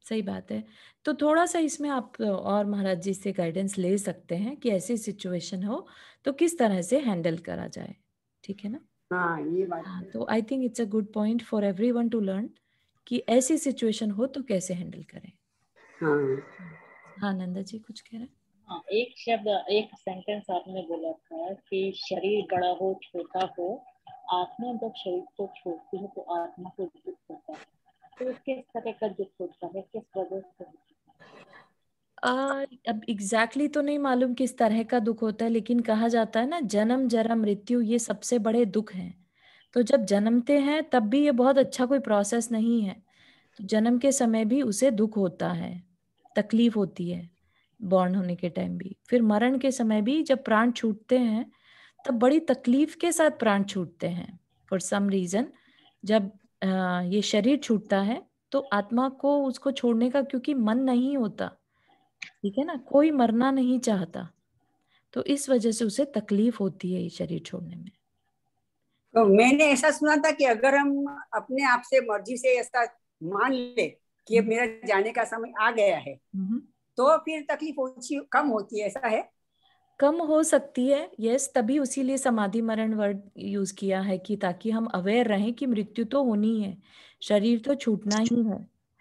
सही बात है। तो थोड़ा सा इसमें आप और महाराज जी से गाइडेंस ले सकते हैं कि ऐसी सिचुएशन हो तो किस तरह से हैंडल करा जाए, ठीक है ना। हाँ, ये बात हाँ, है। तो I think it's a good point for everyone to learn कि ऐसी सिचुएशन हो तो कैसे हैंडल करें। हाँ, हाँ, नंदा जी कुछ कह रहे हैं। हाँ, एक शब्द, एक सेंटेंस आपने बोला था कि शरीर बड़ा हो छोटा हो, आत्मा जब शरीर को छोड़ती है तो आत्मा को दुख होता है। तो किस तरह का दुख होता है, किस वजह से होता अब एग्जैक्टली तो नहीं मालूम किस तरह का दुख होता है, लेकिन कहा जाता है ना, जन्म जरा मृत्यु ये सबसे बड़े दुख हैं। तो जब जन्मते हैं तब भी ये बहुत अच्छा कोई प्रोसेस नहीं है, तो जन्म के समय भी उसे दुख होता है, तकलीफ होती है, बॉर्न होने के टाइम भी, फिर मरण के समय भी जब प्राण छूटते हैं तब बड़ी तकलीफ के साथ प्राण छूटते हैं फॉर सम रीजन। जब ये शरीर छूटता है तो आत्मा को उसको छोड़ने का क्योंकि मन नहीं होता, ठीक है ना, कोई मरना नहीं चाहता, तो इस वजह से उसे तकलीफ होती है ये शरीर छोड़ने में। तो मैंने ऐसा सुना था कि अगर हम अपने आप से मर्जी से ऐसा मान ले कि अब मेरा जाने का समय आ गया है तो फिर तकलीफ कम होती है, ऐसा है? कम हो सकती है, यस, तभी उसी लिए समाधि मरण वर्ड यूज किया है कि ताकि हम अवेयर रहें कि मृत्यु तो होनी है, शरीर तो छूटना ही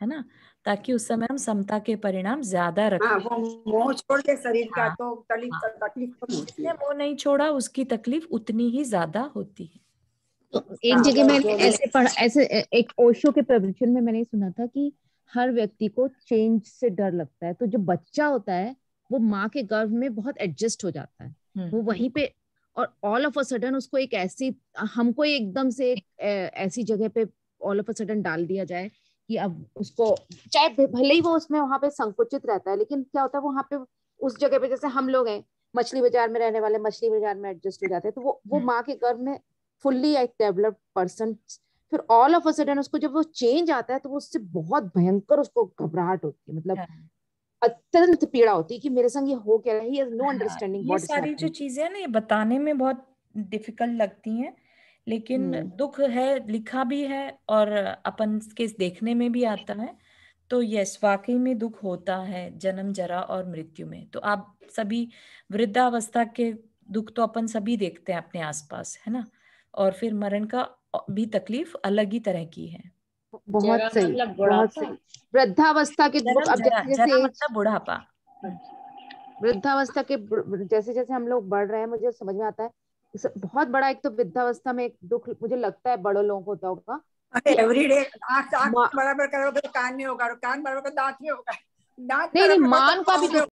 है ना, ताकि उस समय हम समता के परिणाम ज्यादा रखें। हाँ, वो मोह छोड़ के शरीर का हाँ, तो हाँ, तकलीफ कम होती जिसने है। वो नहीं छोड़ा उसकी तकलीफ उतनी ही ज्यादा होती है। तो एक हाँ, जगह मैंने जो मैं ऐसे पढ़ा, ऐसे एक ओशो के प्रवचन में मैंने सुना था कि हर व्यक्ति को चेंज से डर लगता है, तो जो बच्चा होता है वो माँ के गर्भ में बहुत एडजस्ट हो जाता है, वो वहीं पे, और ऑल ऑफ अ सडन उसको एक ऐसी, हमको एकदम से एक ऐसी जगह पे ऑल ऑफ अ सडन डाल दिया जाए कि अब उसको, चाहे भले ही वो उसमें वहां पे संकुचित रहता है, लेकिन क्या होता है वहां पे उस जगह पे, जैसे हम लोग हैं मछली बाजार में रहने वाले, मछली बाजार में एडजस्ट हो जाते हैं, तो वो माँ के गर्भ में फुल्ली एक डेवलप्ड पर्सन, फिर ऑल ऑफ अ सडन उसको जब वो चेंज आता है तो वो उससे बहुत भयंकर उसको घबराहट होती है, मतलब अत्यंत पीड़ा होती है कि मेरे संग ये हो क्या रहा है, ही हैज नो अंडरस्टैंडिंग ये व्हाट इज सारी जो हैपनिंग। चीजें हैं ना, ये बताने में बहुत डिफिकल्ट लगती हैं, लेकिन दुख है, लिखा भी है और अपन के देखने में भी आता है। तो यस, वाकई में दुख होता है जन्म जरा और मृत्यु में। तो आप सभी वृद्धावस्था के दुख तो अपन सभी देखते हैं अपने आसपास, है ना, और फिर मरण का भी तकलीफ अलग ही तरह की है। बहुत जरा सही, मतलब बहुत बुढ़ापा? सही। वृद्धावस्था के दुख, जन्म अब जरा, जैसे जरा जैसे मतलब बुढ़ापा। वृद्धावस्था के जैसे जैसे हम लोग बढ़ रहे हैं, मुझे समझ में आता है बहुत बड़ा एक तो वृद्धावस्था में एक दुख मुझे लगता है बड़ों लोगों को होता होगा। एवरीडे आँख बराबर करोगे तो कान नहीं होगा, और कान बराबर तो दांत नहीं होगा, दांत नहीं बराबर मान का भी